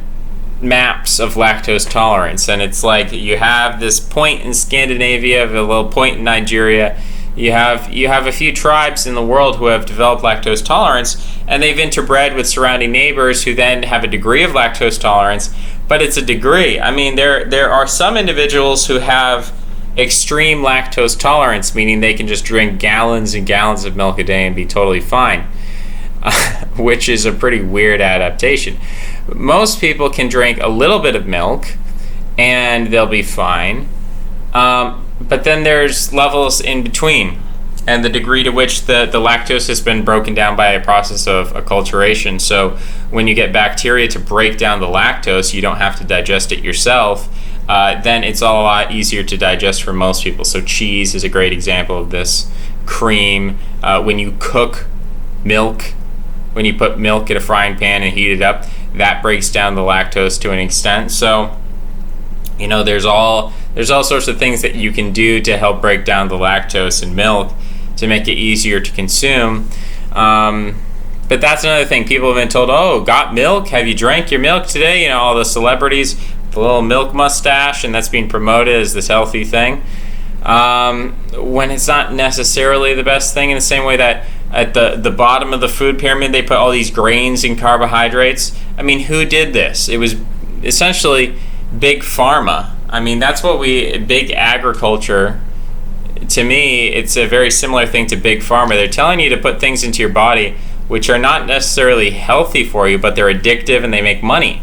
maps of lactose tolerance, and it's like you have this point in Scandinavia, a little point in Nigeria. You have a few tribes in the world who have developed lactose tolerance, and they've interbred with surrounding neighbors who then have a degree of lactose tolerance, but it's a degree. I mean, there are some individuals who have extreme lactose tolerance, meaning they can just drink gallons and gallons of milk a day and be totally fine, which is a pretty weird adaptation. Most people can drink a little bit of milk and they'll be fine. But then there's levels in between, and the degree to which the lactose has been broken down by a process of acculturation. So when you get bacteria to break down the lactose, you don't have to digest it yourself. Then it's a lot easier to digest for most people. So cheese is a great example of this. Cream, when you cook milk, when you put milk in a frying pan and heat it up, that breaks down the lactose to an extent. So, there's all sorts of things that you can do to help break down the lactose in milk to make it easier to consume. But that's another thing. People have been told, oh, got milk? Have you drank your milk today? All the celebrities, the little milk mustache, and that's being promoted as this healthy thing. When it's not necessarily the best thing, in the same way that at the bottom of the food pyramid, they put all these grains and carbohydrates. I mean, who did this? It was essentially big pharma. I mean, that's what big agriculture, to me, it's a very similar thing to big pharma. They're telling you to put things into your body which are not necessarily healthy for you, but they're addictive and they make money.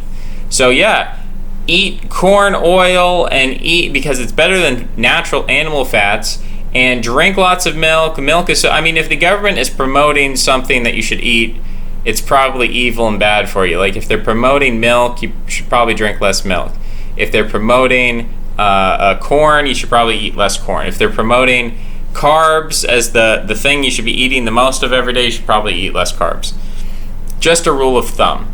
So yeah, eat corn oil and eat, because it's better than natural animal fats, and drink lots of milk. Milk is, if the government is promoting something that you should eat, it's probably evil and bad for you. Like if they're promoting milk, you should probably drink less milk. If they're promoting corn, you should probably eat less corn. If they're promoting carbs as the thing you should be eating the most of every day, you should probably eat less carbs. Just a rule of thumb.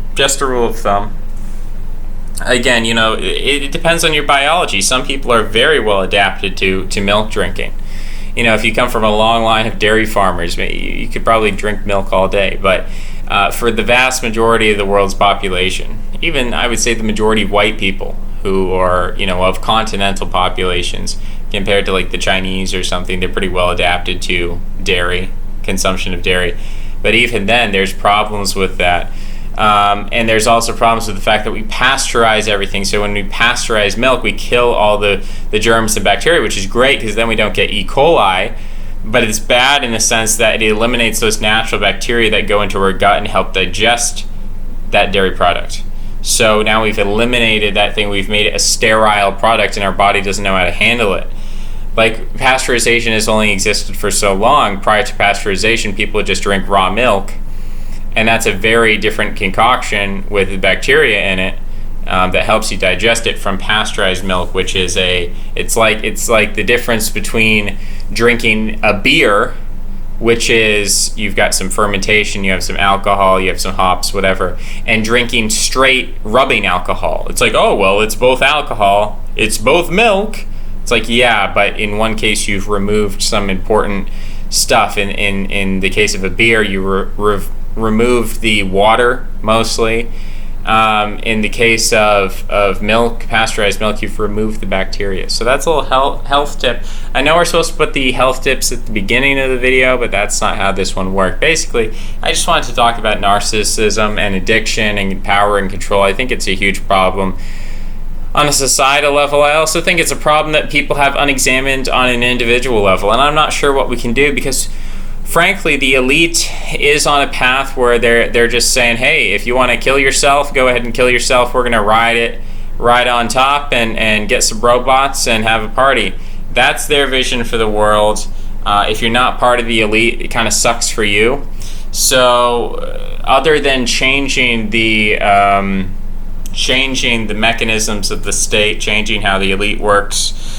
Again, it depends on your biology. Some people are very well adapted to milk drinking. If you come from a long line of dairy farmers, you could probably drink milk all day. But for the vast majority of the world's population, even I would say the majority of white people who are, of continental populations, compared to like the Chinese or something, they're pretty well adapted to consumption of dairy. But even then, there's problems with that. And there's also problems with the fact that we pasteurize everything. So when we pasteurize milk, we kill all the germs and bacteria, which is great because then we don't get E. coli. But it's bad in the sense that it eliminates those natural bacteria that go into our gut and help digest that dairy product. So now we've eliminated that thing. We've made it a sterile product, and our body doesn't know how to handle it. Like, pasteurization has only existed for so long. Prior to pasteurization, people would just drink raw milk, and that's a very different concoction with the bacteria in it that helps you digest it from pasteurized milk, which is it's like the difference between drinking a beer, which is you've got some fermentation, you have some alcohol, you have some hops, whatever, and drinking straight rubbing alcohol. It's like, oh, well, it's both alcohol, it's both milk. It's like, yeah, but in one case you've removed some important stuff. In the case of a beer, you removed the water mostly. In the case of milk, pasteurized milk, you've removed the bacteria. So that's a little health tip. I know we're supposed to put the health tips at the beginning of the video, but that's not how this one worked. Basically, I just wanted to talk about narcissism and addiction and power and control. I think it's a huge problem on a societal level. I also think it's a problem that people have unexamined on an individual level, and I'm not sure what we can do, because frankly, the elite is on a path where they're just saying, hey, if you want to kill yourself, go ahead and kill yourself. We're going to ride on top and get some robots and have a party. That's their vision for the world. If you're not part of the elite, it kind of sucks for you. So other than changing the mechanisms of the state, changing how the elite works,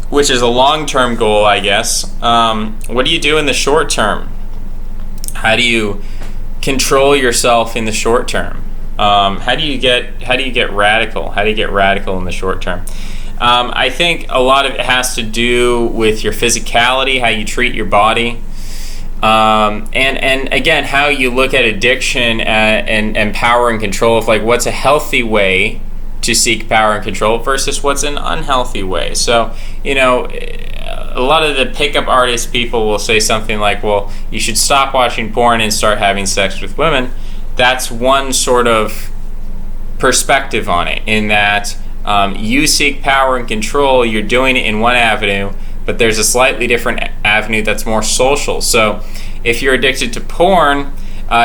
which is a long-term goal, I guess. What do you do in the short term? How do you control yourself in the short term? How do you get radical? How do you get radical in the short term? I think a lot of it has to do with your physicality, how you treat your body. And again, how you look at addiction and power and control, of like what's a healthy way to seek power and control versus what's an unhealthy way. So, a lot of the pickup artist people will say something like, well, you should stop watching porn and start having sex with women. That's one sort of perspective on it, in that you seek power and control, you're doing it in one avenue, but there's a slightly different avenue that's more social. So if you're addicted to porn,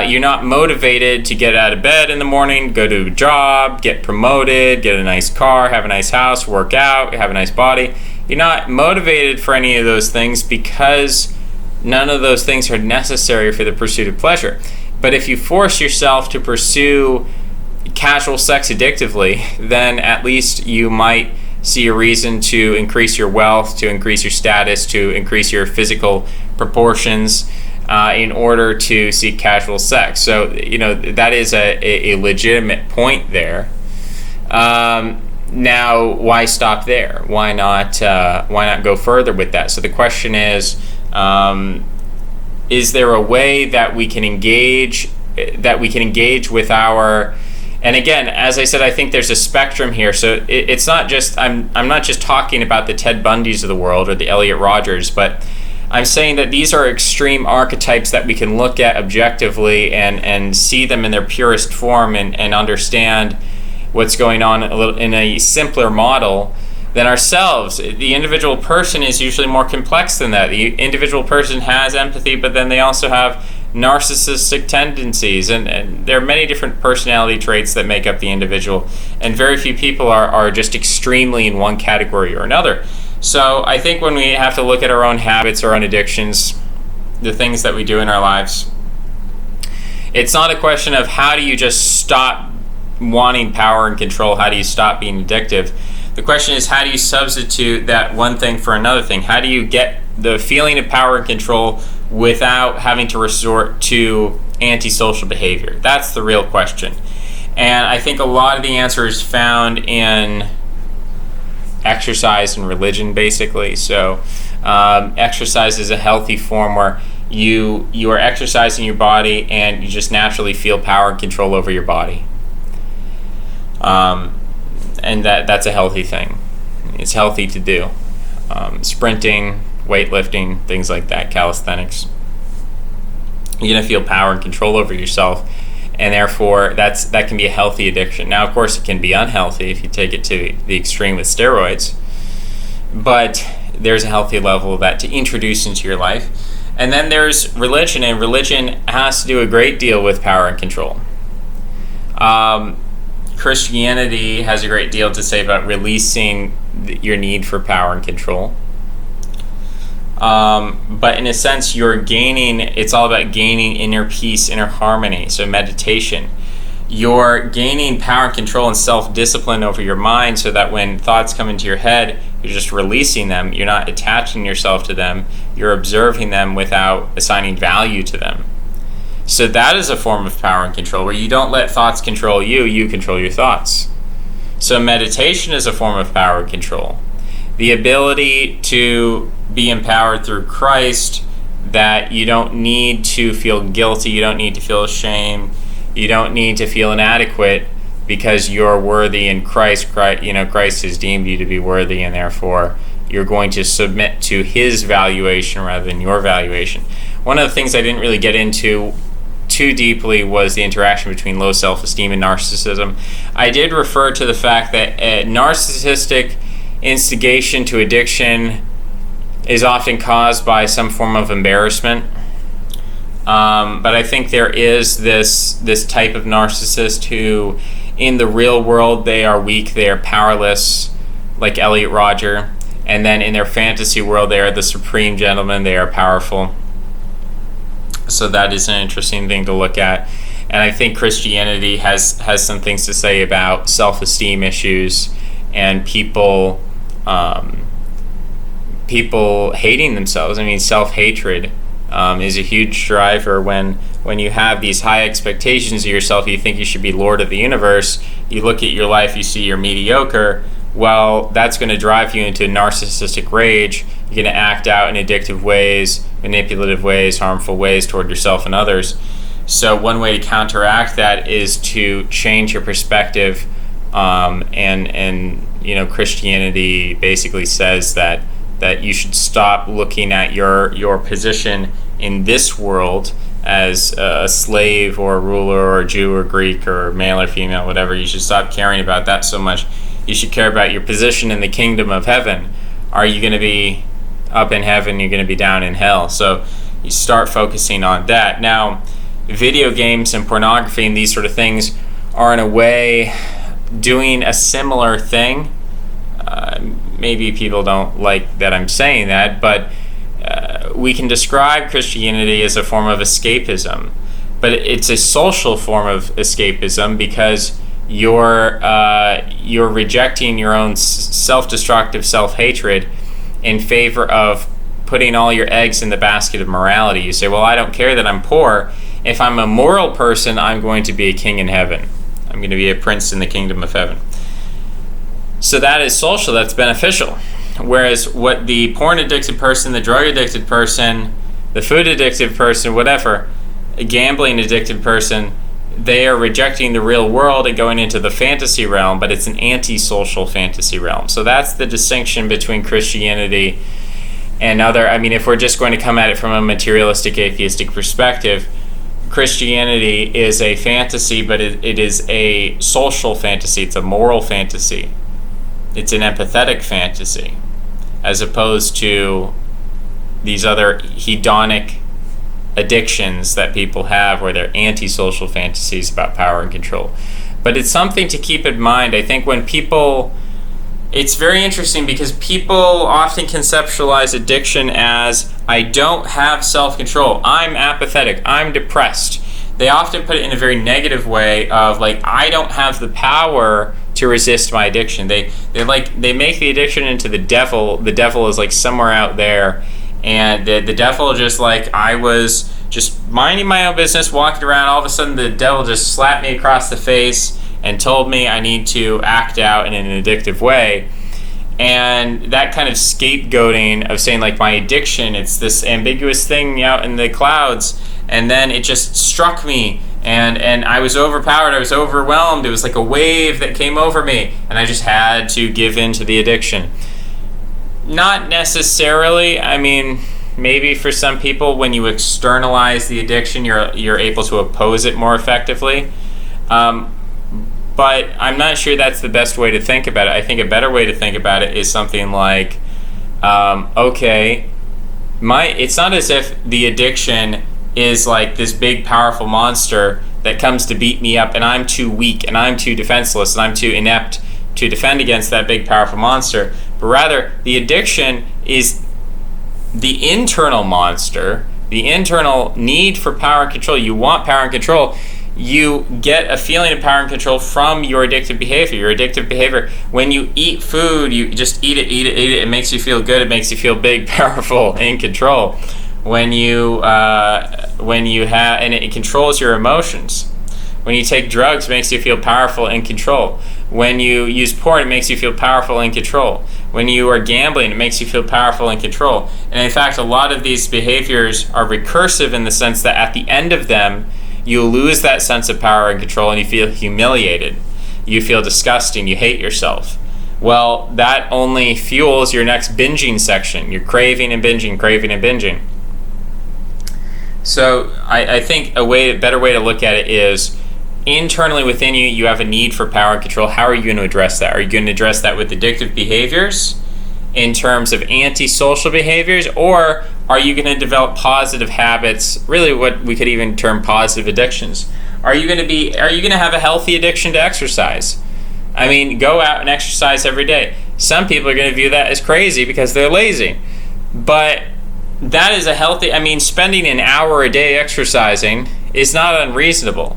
you're not motivated to get out of bed in the morning, go to a job, get promoted, get a nice car, have a nice house, work out, have a nice body. You're not motivated for any of those things, because none of those things are necessary for the pursuit of pleasure. But if you force yourself to pursue casual sex addictively, then at least you might see a reason to increase your wealth, to increase your status, to increase your physical proportions in order to seek casual sex. So, that is a legitimate point there. Now, why stop there? Why not go further with that? So the question is there a way that we can engage with our... And again, as I said, I think there's a spectrum here. So it's not just, I'm not just talking about the Ted Bundys of the world or the Elliot Rodgers, but I'm saying that these are extreme archetypes that we can look at objectively and see them in their purest form and understand what's going on in a simpler model than ourselves. The individual person is usually more complex than that. The individual person has empathy, but then they also have narcissistic tendencies, and there are many different personality traits that make up the individual, and very few people are just extremely in one category or another. So I think when we have to look at our own habits, our own addictions, the things that we do in our lives, it's not a question of how do you just stop wanting power and control, how do you stop being addictive. The question is, how do you substitute that one thing for another thing? How do you get the feeling of power and control without having to resort to antisocial behavior? That's the real question. And I think a lot of the answer is found in exercise and religion, basically. So exercise is a healthy form where you are exercising your body and you just naturally feel power and control over your body. And that's a healthy thing. It's healthy to do. Sprinting, weightlifting, things like that, calisthenics. You're going to feel power and control over yourself, and therefore that can be a healthy addiction. Now, of course, it can be unhealthy if you take it to the extreme with steroids, but there's a healthy level of that to introduce into your life. And then there's religion, and religion has to do a great deal with power and control. Christianity has a great deal to say about releasing your need for power and control. But in a sense, it's all about gaining inner peace, inner harmony, so meditation. you're gaining power and control and self-discipline over your mind, so that when thoughts come into your head, you're just releasing them. You're not attaching yourself to them. You're observing them without assigning value to them. So that is a form of power and control, where you don't let thoughts control you, you control your thoughts. So meditation is a form of power and control. The ability to be empowered through Christ, that you don't need to feel guilty, you don't need to feel ashamed, you don't need to feel inadequate, because you're worthy in Christ. Christ has deemed you to be worthy, and therefore you're going to submit to his valuation rather than your valuation. One of the things I didn't really get into too deeply was the interaction between low self-esteem and narcissism. I did refer to the fact that narcissistic instigation to addiction is often caused by some form of embarrassment. But I think there is this type of narcissist who, in the real world, they are weak, they are powerless, like Elliot Rodger. And then in their fantasy world, they are the supreme gentleman, they are powerful. So that is an interesting thing to look at. And I think Christianity has some things to say about self-esteem issues and people hating themselves. I mean, self-hatred is a huge driver. When you have these high expectations of yourself, you think you should be Lord of the universe. You look at your life, you see you're mediocre. Well, that's going to drive you into narcissistic rage. You're going to act out in addictive ways, manipulative ways, harmful ways toward yourself and others. So one way to counteract that is to change your perspective. And Christianity basically says that you should stop looking at your position in this world as a slave or a ruler or a Jew or Greek or male or female, whatever. You should stop caring about that so much. You should care about your position in the kingdom of heaven. Are you going to be up in heaven? You're going to be down in hell. So you start focusing on that. Now, video games and pornography and these sort of things are in a way doing a similar thing. Maybe people don't like that I'm saying that, but we can describe Christianity as a form of escapism. But it's a social form of escapism, because you're rejecting your own self-destructive self-hatred in favor of putting all your eggs in the basket of morality. You say, well, I don't care that I'm poor. If I'm a moral person, I'm going to be a king in heaven. I'm going to be a prince in the kingdom of heaven. So that is social, that's beneficial. Whereas what the porn-addicted person, the drug-addicted person, the food-addicted person, whatever, a gambling-addicted person, they are rejecting the real world and going into the fantasy realm, but it's an anti-social fantasy realm. So that's the distinction between Christianity and other. I mean, if we're just going to come at it from a materialistic, atheistic perspective, Christianity is a fantasy, but it is a social fantasy. It's a moral fantasy. It's an empathetic fantasy, as opposed to these other hedonic addictions that people have, where they're anti-social fantasies about power and control. But it's something to keep in mind. I think when people, it's very interesting, because people often conceptualize addiction as, I don't have self-control, I'm apathetic, I'm depressed. They often put it in a very negative way of, like, I don't have the power to resist my addiction. They make the addiction into the devil. The devil is like somewhere out there, and the devil just, like, I was just minding my own business, walking around, all of a sudden the devil just slapped me across the face and told me I need to act out in an addictive way. And that kind of scapegoating of saying, like, my addiction, it's this ambiguous thing out in the clouds, and then it just struck me, and I was overpowered, I was overwhelmed, it was like a wave that came over me, and I just had to give in to the addiction. Not necessarily. I mean, maybe for some people, when you externalize the addiction, you're able to oppose it more effectively. But I'm not sure that's the best way to think about it. I think a better way to think about it is something like, okay, it's not as if the addiction is like this big, powerful monster that comes to beat me up, and I'm too weak, and I'm too defenseless, and I'm too inept to defend against that big, powerful monster. But rather, the addiction is the internal monster, the internal need for power and control. You want power and control. you get a feeling of power and control from your addictive behavior. Your addictive behavior, when you eat food, you just eat it. It makes you feel good. It makes you feel big, powerful, in control. When you have, and it controls your emotions. When you take drugs, it makes you feel powerful and control. When you use porn, it makes you feel powerful and control. When you are gambling, it makes you feel powerful and control. And in fact, a lot of these behaviors are recursive in the sense that at the end of them, you lose that sense of power and control and you feel humiliated. You feel disgusting. You hate yourself. Well, that only fuels your next binging section. You're craving and binging, craving and binging. So I think a better way to look at it is internally within you, you have a need for power and control. How are you going to address that? Are you going to address that with addictive behaviors in terms of antisocial behaviors, or are you going to develop positive habits, really what we could even term positive addictions? Are you going to have a healthy addiction to exercise? I mean, go out and exercise every day. Some people are going to view that as crazy because they're lazy. But that is a healthy, spending an hour a day exercising is not unreasonable.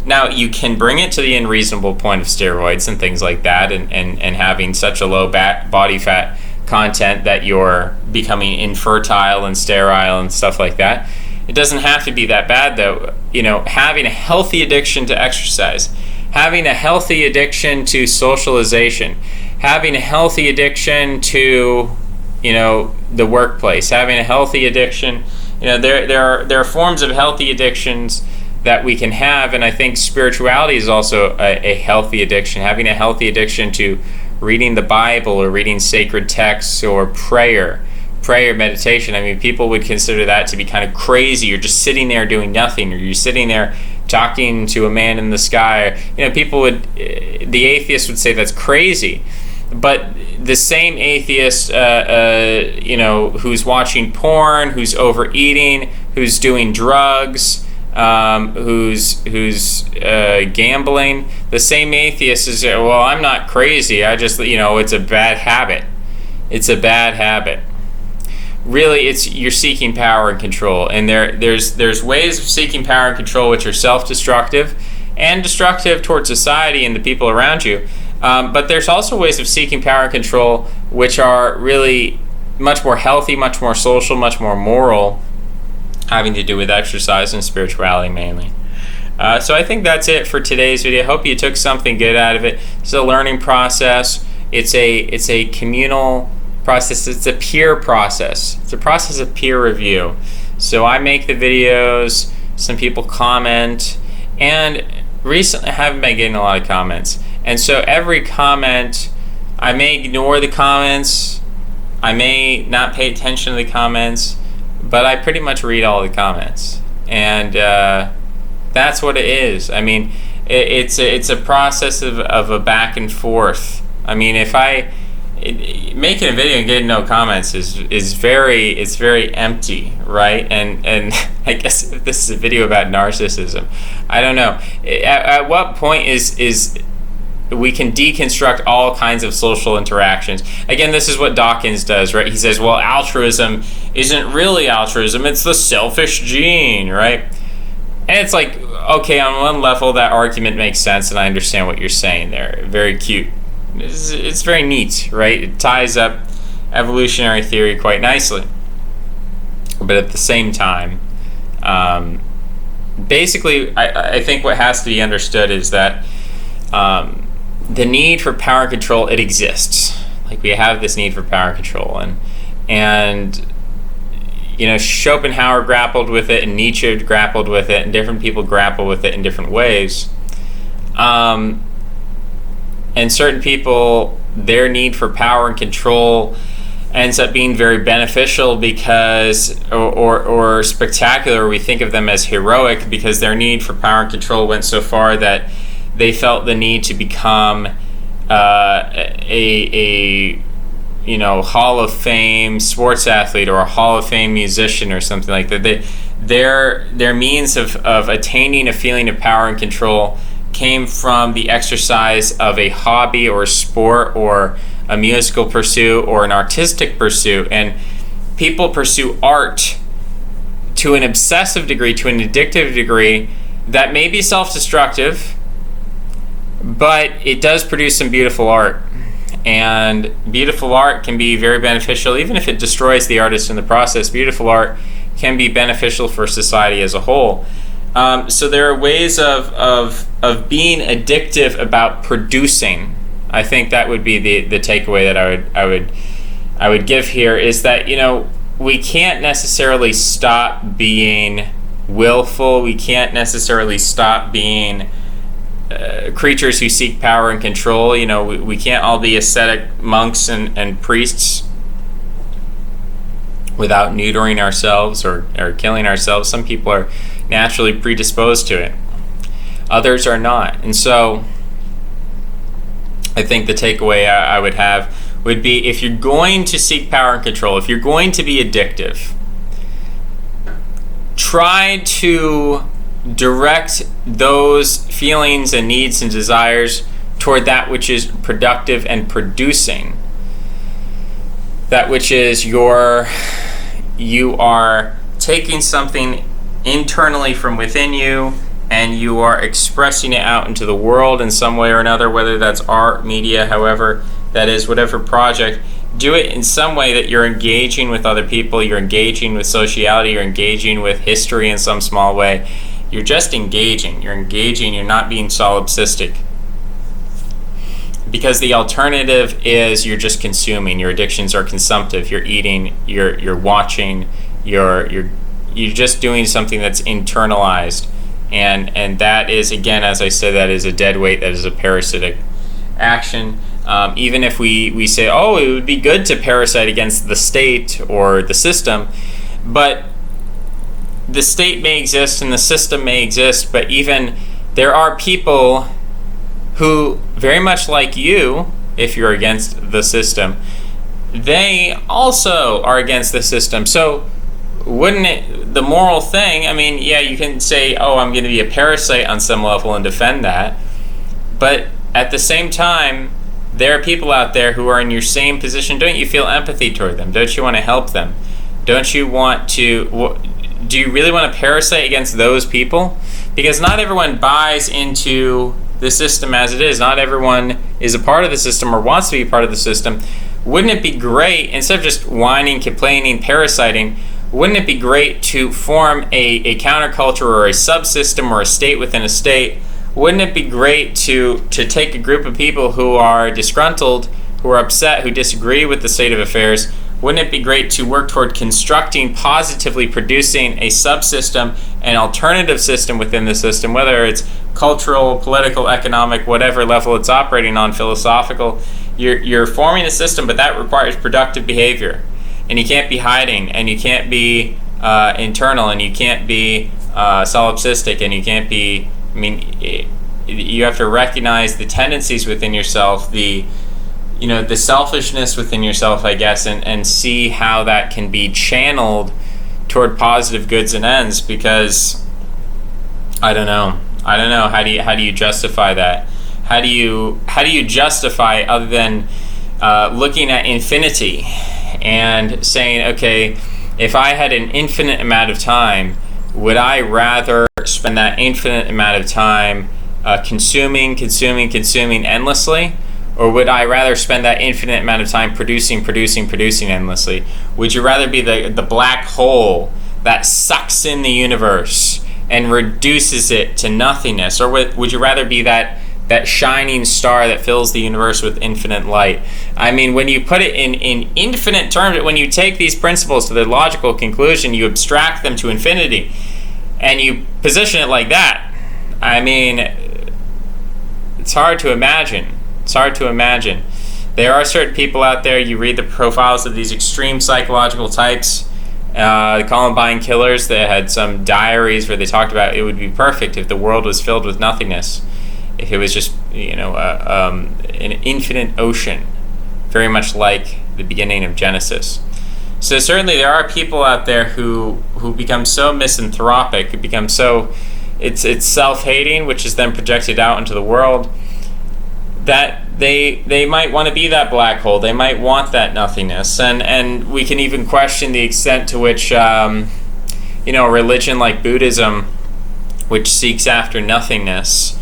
Now, you can bring it to the unreasonable point of steroids and things like that, and having such a low body fat content that you're becoming infertile and sterile and stuff like that. It doesn't have to be that bad, though. Having a healthy addiction to exercise, having a healthy addiction to socialization, having a healthy addiction to, the workplace, having a healthy addiction, there are forms of healthy addictions that we can have, and I think spirituality is also a healthy addiction. Having a healthy addiction to reading the Bible or reading sacred texts or prayer meditation. People would consider that to be kind of crazy. You're just sitting there doing nothing, or you're sitting there talking to a man in the sky. The atheist would say that's crazy. But the same atheist, who's watching porn, who's overeating, who's doing drugs, who's gambling, the same atheist is, well, I'm not crazy. I just, it's a bad habit. It's a bad habit. Really, you're seeking power and control, and there's ways of seeking power and control which are self-destructive and destructive towards society and the people around you. But there's also ways of seeking power and control which are really much more healthy, much more social, much more moral, having to do with exercise and spirituality mainly. So I think that's it for today's video. I hope you took something good out of it. It's a learning process. It's a communal process. It's a peer process. It's a process of peer review. So I make the videos, some people comment, and recently I haven't been getting a lot of comments. And so every comment, I may ignore the comments, I may not pay attention to the comments, but I pretty much read all the comments. And that's what it is. It's a process of a back and forth. Making a video and getting no comments is very empty, right? And I guess if this is a video about narcissism, I don't know. At what point is we can deconstruct all kinds of social interactions? Again, this is what Dawkins does, right? He says, well, altruism isn't really altruism, it's the selfish gene, right? And it's like, okay, on one level that argument makes sense and I understand what you're saying there. Very cute. It's very neat, right? It ties up evolutionary theory quite nicely. But at the same time, basically, I think what has to be understood is that the need for power and control, it exists. Like, we have this need for power and control, and Schopenhauer grappled with it, and Nietzsche grappled with it, and different people grapple with it in different ways. And certain people, their need for power and control ends up being very beneficial because, or spectacular. We think of them as heroic because their need for power and control went so far that they felt the need to become a Hall of Fame sports athlete or a Hall of Fame musician or something like that. Their means of attaining a feeling of power and control came from the exercise of a hobby or a sport or a musical pursuit or an artistic pursuit. And people pursue art to an obsessive degree, to an addictive degree, that may be self-destructive, but it does produce some beautiful art. And beautiful art can be very beneficial, even if it destroys the artist in the process. Beautiful art can be beneficial for society as a whole. So there are ways of being addictive about producing. I think that would be the takeaway that I would give here, is that, you know, we can't necessarily stop being willful. We can't necessarily stop being creatures who seek power and control. You know, we can't all be ascetic monks and priests without neutering ourselves or killing ourselves. Some people are naturally predisposed to it. Others are not. And so I think the takeaway I would have would be, if you're going to seek power and control, if you're going to be addictive, try to direct those feelings and needs and desires toward that which is productive and producing. That which is you are taking something internally from within you and you are expressing it out into the world in some way or another, whether that's art, media, however that is, whatever project. Do it in some way that you're engaging with other people, you're engaging with sociality, you're engaging with history in some small way. You're just engaging, you're not being solipsistic. Because the alternative is you're just consuming. Your addictions are consumptive. You're eating, you're watching, you're just doing something that's internalized. And that is, again, as I said, that is a dead weight, that is a parasitic action. Even if we say, oh, it would be good to parasite against the state or the system, but the state may exist and the system may exist, but even there are people who, very much like you, if you're against the system, they also are against the system. So wouldn't it, the moral thing, I mean, yeah, you can say, oh, I'm going to be a parasite on some level and defend that, but at the same time, there are people out there who are in your same position. Don't you feel empathy toward them? Don't you want to help them? Don't you want to, do you really want to parasite against those people? Because not everyone buys into the system as it is. Not everyone is a part of the system or wants to be part of the system. Wouldn't it be great, instead of just whining, complaining, parasiting, wouldn't it be great to form a counterculture or a subsystem or a state within a state? Wouldn't it be great to take a group of people who are disgruntled, who are upset, who disagree with the state of affairs? Wouldn't it be great to work toward constructing, positively producing a subsystem, an alternative system within the system, whether it's cultural, political, economic, whatever level it's operating on, philosophical? You're forming a system, but that requires productive behavior. And you can't be hiding, and you can't be internal, and you can't be solipsistic, and you can't be, I mean, you have to recognize the tendencies within yourself, the selfishness within yourself, I guess, and see how that can be channeled toward positive goods and ends. Because I don't know. How do you justify that? How do you justify, other than looking at infinity and saying, okay, if I had an infinite amount of time, would I rather spend that infinite amount of time consuming endlessly? Or would I rather spend that infinite amount of time producing endlessly? Would you rather be the black hole that sucks in the universe and reduces it to nothingness? Or would you rather be that shining star that fills the universe with infinite light? I mean, when you put it in infinite terms, when you take these principles to their logical conclusion, you abstract them to infinity, and you position it like that, I mean, it's hard to imagine. It's hard to imagine. There are certain people out there, you read the profiles of these extreme psychological types, the Columbine killers, they had some diaries where they talked about it would be perfect if the world was filled with nothingness. If it was just, an infinite ocean, very much like the beginning of Genesis. So certainly there are people out there who become so misanthropic, who become so, it's self-hating, which is then projected out into the world, that they might want to be that black hole. They might want that nothingness. And we can even question the extent to which, a religion like Buddhism which seeks after nothingness,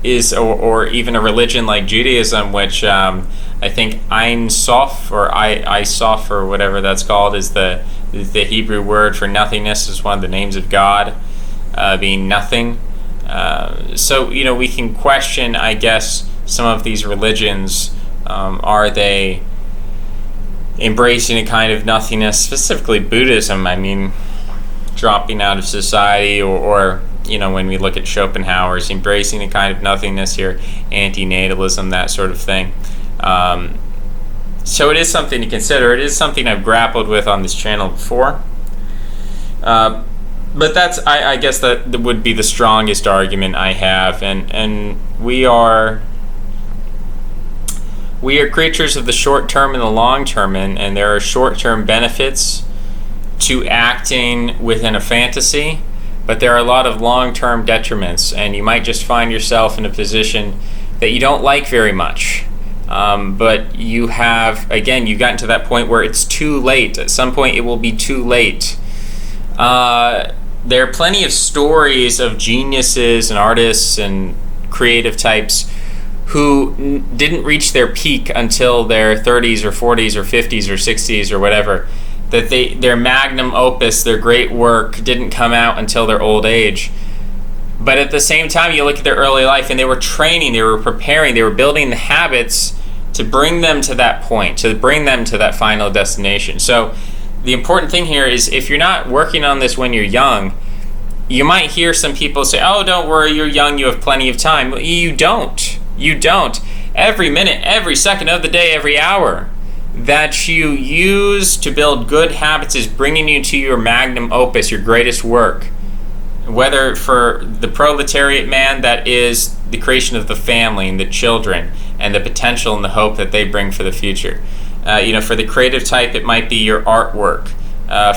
is, or even a religion like Judaism, which I think Ein Sof or I Sof or whatever that's called is the Hebrew word for nothingness, is one of the names of God, being nothing. So we can question, I guess, some of these religions. Are they embracing a kind of nothingness, specifically Buddhism? I mean, dropping out of society, or when we look at Schopenhauer's embracing a kind of nothingness here, antinatalism, that sort of thing. So it is something to consider. It is something I've grappled with on this channel before. But that's, I guess that would be the strongest argument I have. And we are creatures of the short term and the long term, and there are short term benefits to acting within a fantasy, but there are a lot of long term detriments, and you might just find yourself in a position that you don't like very much. But you've gotten to that point where it's too late. At some point it will be too late. There are plenty of stories of geniuses and artists and creative types who didn't reach their peak until their 30s or 40s or 50s or 60s or whatever, that their magnum opus, their great work, didn't come out until their old age. But at the same time, you look at their early life, and they were training, they were preparing, they were building the habits to bring them to that point, to bring them to that final destination. So the important thing here is, if you're not working on this when you're young, you might hear some people say, oh, don't worry, you're young, you have plenty of time. Well, you don't. You don't. Every minute, every second of the day, every hour that you use to build good habits is bringing you to your magnum opus, your greatest work. Whether for the proletariat man, that is the creation of the family and the children and the potential and the hope that they bring for the future. For the creative type, it might be your artwork.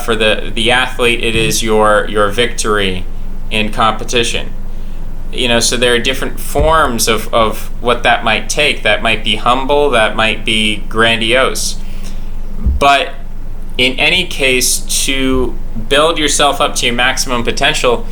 For the athlete, it is your victory in competition. So there are different forms of what that might take. That might be humble, that might be grandiose. But in any case, to build yourself up to your maximum potential,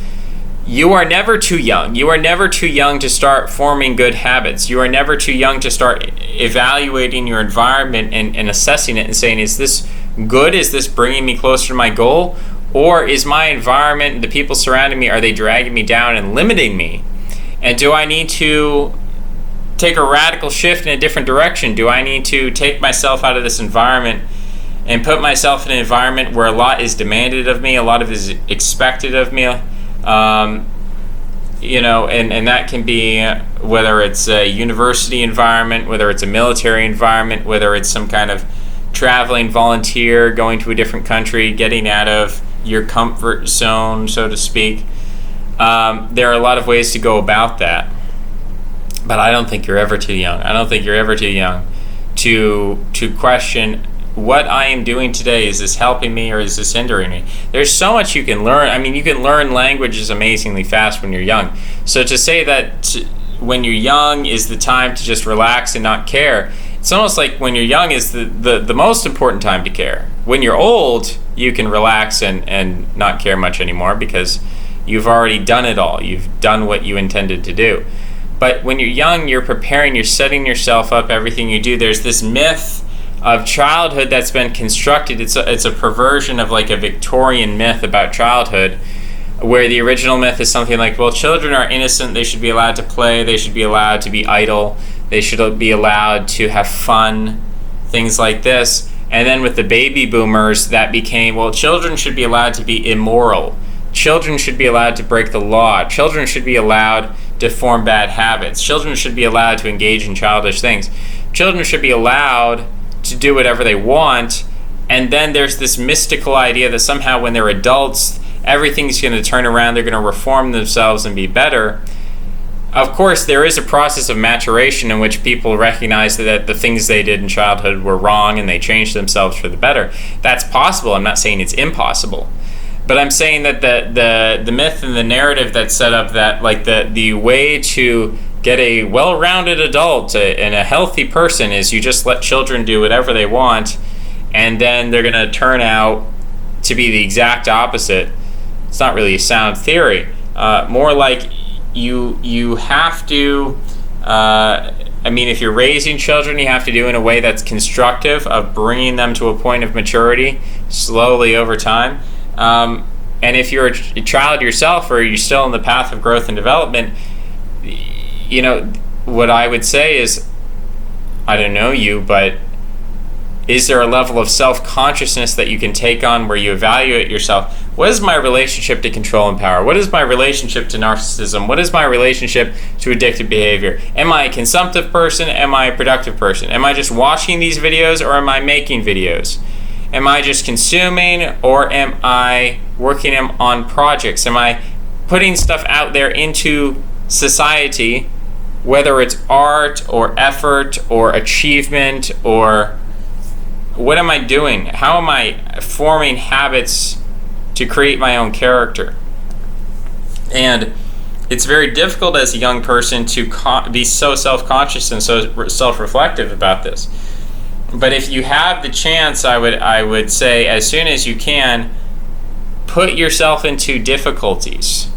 you are never too young. You are never too young to start forming good habits. You are never too young to start evaluating your environment and assessing it and saying, is this good? Is this bringing me closer to my goal? Or is my environment and the people surrounding me, are they dragging me down and limiting me? And do I need to take a radical shift in a different direction? Do I need to take myself out of this environment and put myself in an environment where a lot is demanded of me, a lot of it is expected of me? And that can be whether it's a university environment, whether it's a military environment, whether it's some kind of traveling volunteer, going to a different country, getting out of your comfort zone, so to speak. There are a lot of ways to go about that, but I don't think you're ever too young. I don't think you're ever too young to question what I am doing today. Is this helping me or is this hindering me? There's so much you can learn. I mean, you can learn languages amazingly fast when you're young. So to say that when you're young is the time to just relax and not care, it's almost like when you're young is the most important time to care. When you're old, you can relax and not care much anymore because you've already done it all. You've done what you intended to do. But when you're young, you're preparing, you're setting yourself up, everything you do. There's this myth of childhood that's been constructed. It's a perversion of like a Victorian myth about childhood, where the original myth is something like, well, children are innocent, they should be allowed to play, they should be allowed to be idle, they should be allowed to have fun, things like this. And then with the baby boomers, that became, well, children should be allowed to be immoral. Children should be allowed to break the law. Children should be allowed to form bad habits. Children should be allowed to engage in childish things. Children should be allowed to do whatever they want. And then there's this mystical idea that somehow when they're adults, everything's going to turn around, they're going to reform themselves and be better. Of course, there is a process of maturation in which people recognize that the things they did in childhood were wrong and they changed themselves for the better. That's possible. I'm not saying it's impossible. But I'm saying that the myth and the narrative that's set up, that like the way to get a well-rounded adult and a healthy person is you just let children do whatever they want, and then they're going to turn out to be the exact opposite. it's not really a sound theory. More like you have to. If you're raising children, you have to do it in a way that's constructive, of bringing them to a point of maturity slowly over time. And if you're a child yourself, or you're still in the path of growth and development, what I would say is, I don't know you, but is there a level of self-consciousness that you can take on where you evaluate yourself? What is my relationship to control and power? What is my relationship to narcissism? What is my relationship to addictive behavior? Am I a consumptive person? Am I a productive person? Am I just watching these videos, or am I making videos? Am I just consuming, or am I working on projects? Am I putting stuff out there into society, whether it's art or effort or achievement, or what am I doing? How am I forming habits to create my own character? And it's very difficult as a young person to be so self-conscious and so self-reflective about this. But if you have the chance, I would say, as soon as you can, put yourself into difficulties.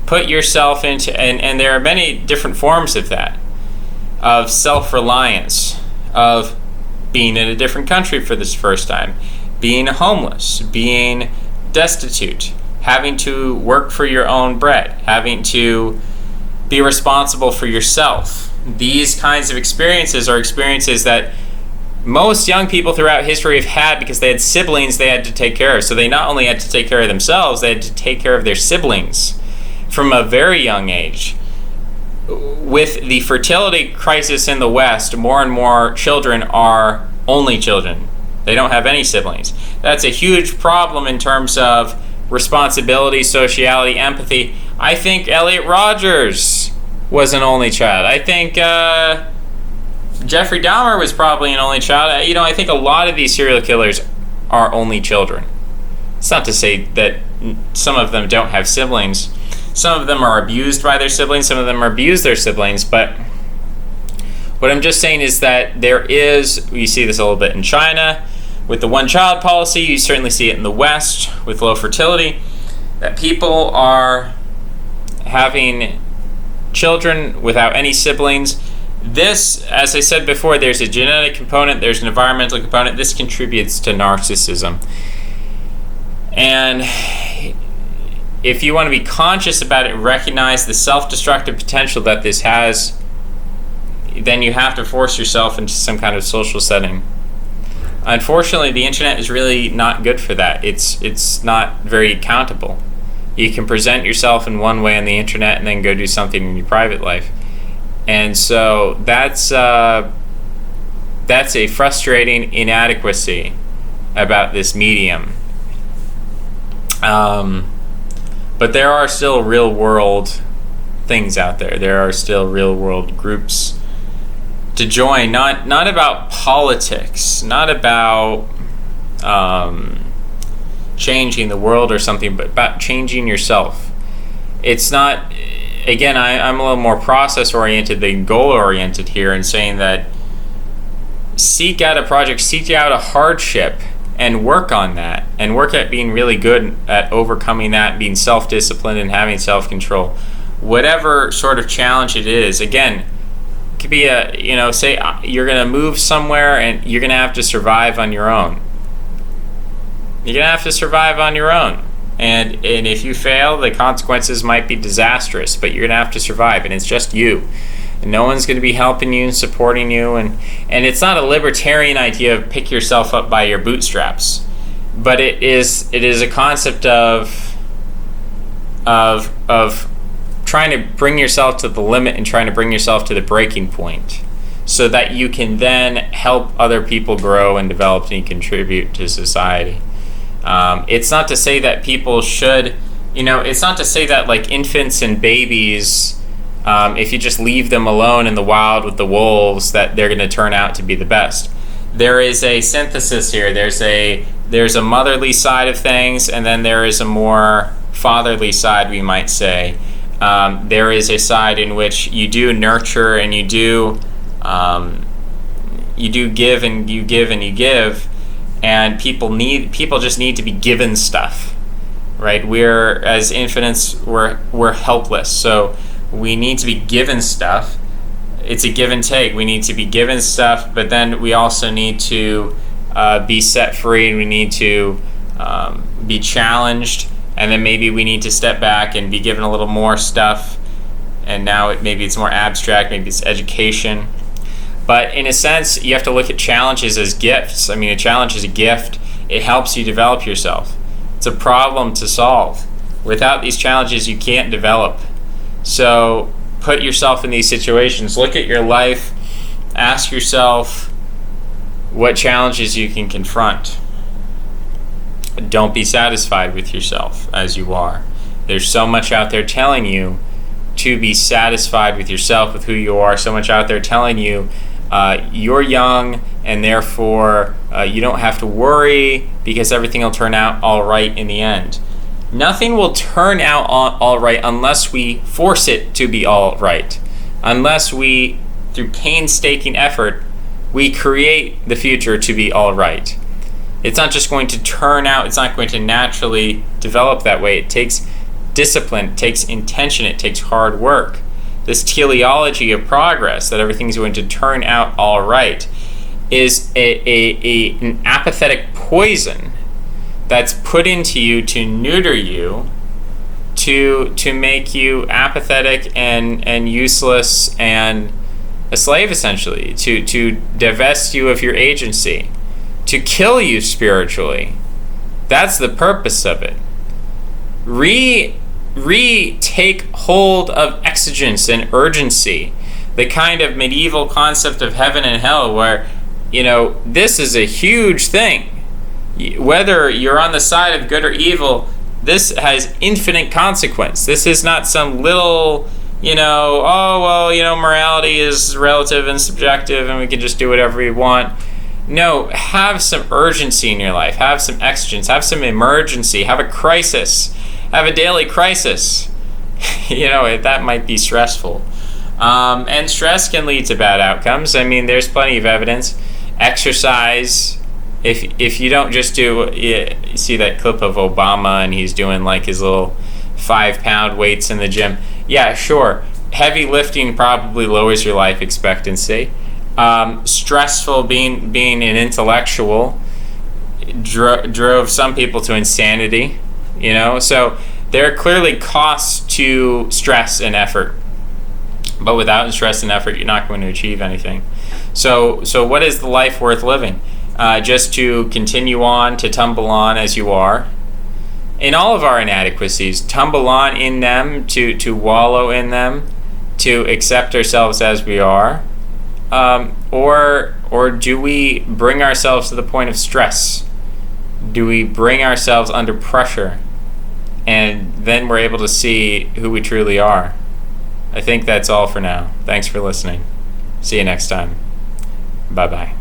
Put yourself into, and there are many different forms of that, of self-reliance, of being in a different country for this first time, being homeless, being destitute, having to work for your own bread, having to be responsible for yourself. These kinds of experiences are experiences that most young people throughout history have had because they had siblings they had to take care of. So they not only had to take care of themselves, they had to take care of their siblings from a very young age. With the fertility crisis in the West, more and more children are only children. They don't have any siblings. That's a huge problem in terms of responsibility, sociality, empathy. I think Elliot Rodgers was an only child. I think Jeffrey Dahmer was probably an only child. I think a lot of these serial killers are only children. It's not to say that some of them don't have siblings. Some of them are abused by their siblings. Some of them abuse their siblings. But what I'm just saying is that you see this a little bit in China with the one-child policy. You certainly see it in the West with low fertility, that people are having children without any siblings. This, as I said before, there's a genetic component, there's an environmental component. This contributes to narcissism. And if you want to be conscious about it, recognize the self-destructive potential that this has, then you have to force yourself into some kind of social setting. Unfortunately, the internet is really not good for that. It's not very accountable. You can present yourself in one way on the internet and then go do something in your private life. And so that's a frustrating inadequacy about this medium. But there are still real world things out there. There are still real world groups to join. Not about politics, not about changing the world or something, but about changing yourself. It's not, again, I'm a little more process oriented than goal oriented here, in saying that seek out a project, seek out a hardship, and work on that, and work at being really good at overcoming that, being self-disciplined and having self-control. Whatever sort of challenge it is, again, it could be say you're going to move somewhere and you're going to have to survive on your own. You're going to have to survive on your own. And if you fail, the consequences might be disastrous, but you're going to have to survive, and it's just you. And no one's going to be helping you and supporting you, and it's not a libertarian idea of pick yourself up by your bootstraps, but it is a concept of trying to bring yourself to the limit and trying to bring yourself to the breaking point, so that you can then help other people grow and develop and contribute to society. It's not to say that people should, it's not to say that like infants and babies, if you just leave them alone in the wild with the wolves, that they're going to turn out to be the best. There is a synthesis here. There's a motherly side of things, and then there is a more fatherly side, we might say. There is a side in which you do nurture and you do give and you give and you give, and people just need to be given stuff. right? We're, as infinites, we're helpless. So we need to be given stuff. It's a give and take. We need to be given stuff, but then we also need to be set free, and we need to be challenged, and then maybe we need to step back and be given a little more stuff, and now maybe it's more abstract, maybe it's education. But in a sense, you have to look at challenges as gifts. I mean, a challenge is a gift. It helps you develop yourself. It's a problem to solve. Without these challenges, you can't develop. So put yourself in these situations. Look at your life. Ask yourself what challenges you can confront. Don't be satisfied with yourself as you are. There's so much out there telling you to be satisfied with yourself, with who you are. So much out there telling you you're young, and therefore you don't have to worry because everything will turn out all right in the end. Nothing will turn out all right unless we force it to be all right. Unless we, through painstaking effort, we create the future to be all right. It's not just going to turn out, it's not going to naturally develop that way. It takes discipline, it takes intention, it takes hard work. This teleology of progress, that everything's going to turn out all right, is an apathetic poison that's put into you to neuter you, to make you apathetic and useless and a slave, essentially, to divest you of your agency, to kill you spiritually. That's the purpose of it. Retake hold of exigence and urgency, the kind of medieval concept of heaven and hell where, this is a huge thing. Whether you're on the side of good or evil, this has infinite consequence. This is not some little, morality is relative and subjective and we can just do whatever we want. No, have some urgency in your life. Have some exigence. Have some emergency. Have a crisis. Have a daily crisis. That might be stressful. And stress can lead to bad outcomes. I mean, there's plenty of evidence. Exercise. If you don't just do, you see that clip of Obama and he's doing like his little 5-pound weights in the gym. Yeah, sure. Heavy lifting probably lowers your life expectancy. Stressful, being an intellectual drove some people to insanity, so there are clearly costs to stress and effort, but without stress and effort you're not going to achieve anything. So what is the life worth living? Just to continue on, to tumble on as you are in all of our inadequacies, tumble on in them, to wallow in them, to accept ourselves as we are. Or do we bring ourselves to the point of stress? Do we bring ourselves under pressure? And then we're able to see who we truly are. I think that's all for now. Thanks for listening. See you next time. Bye-bye.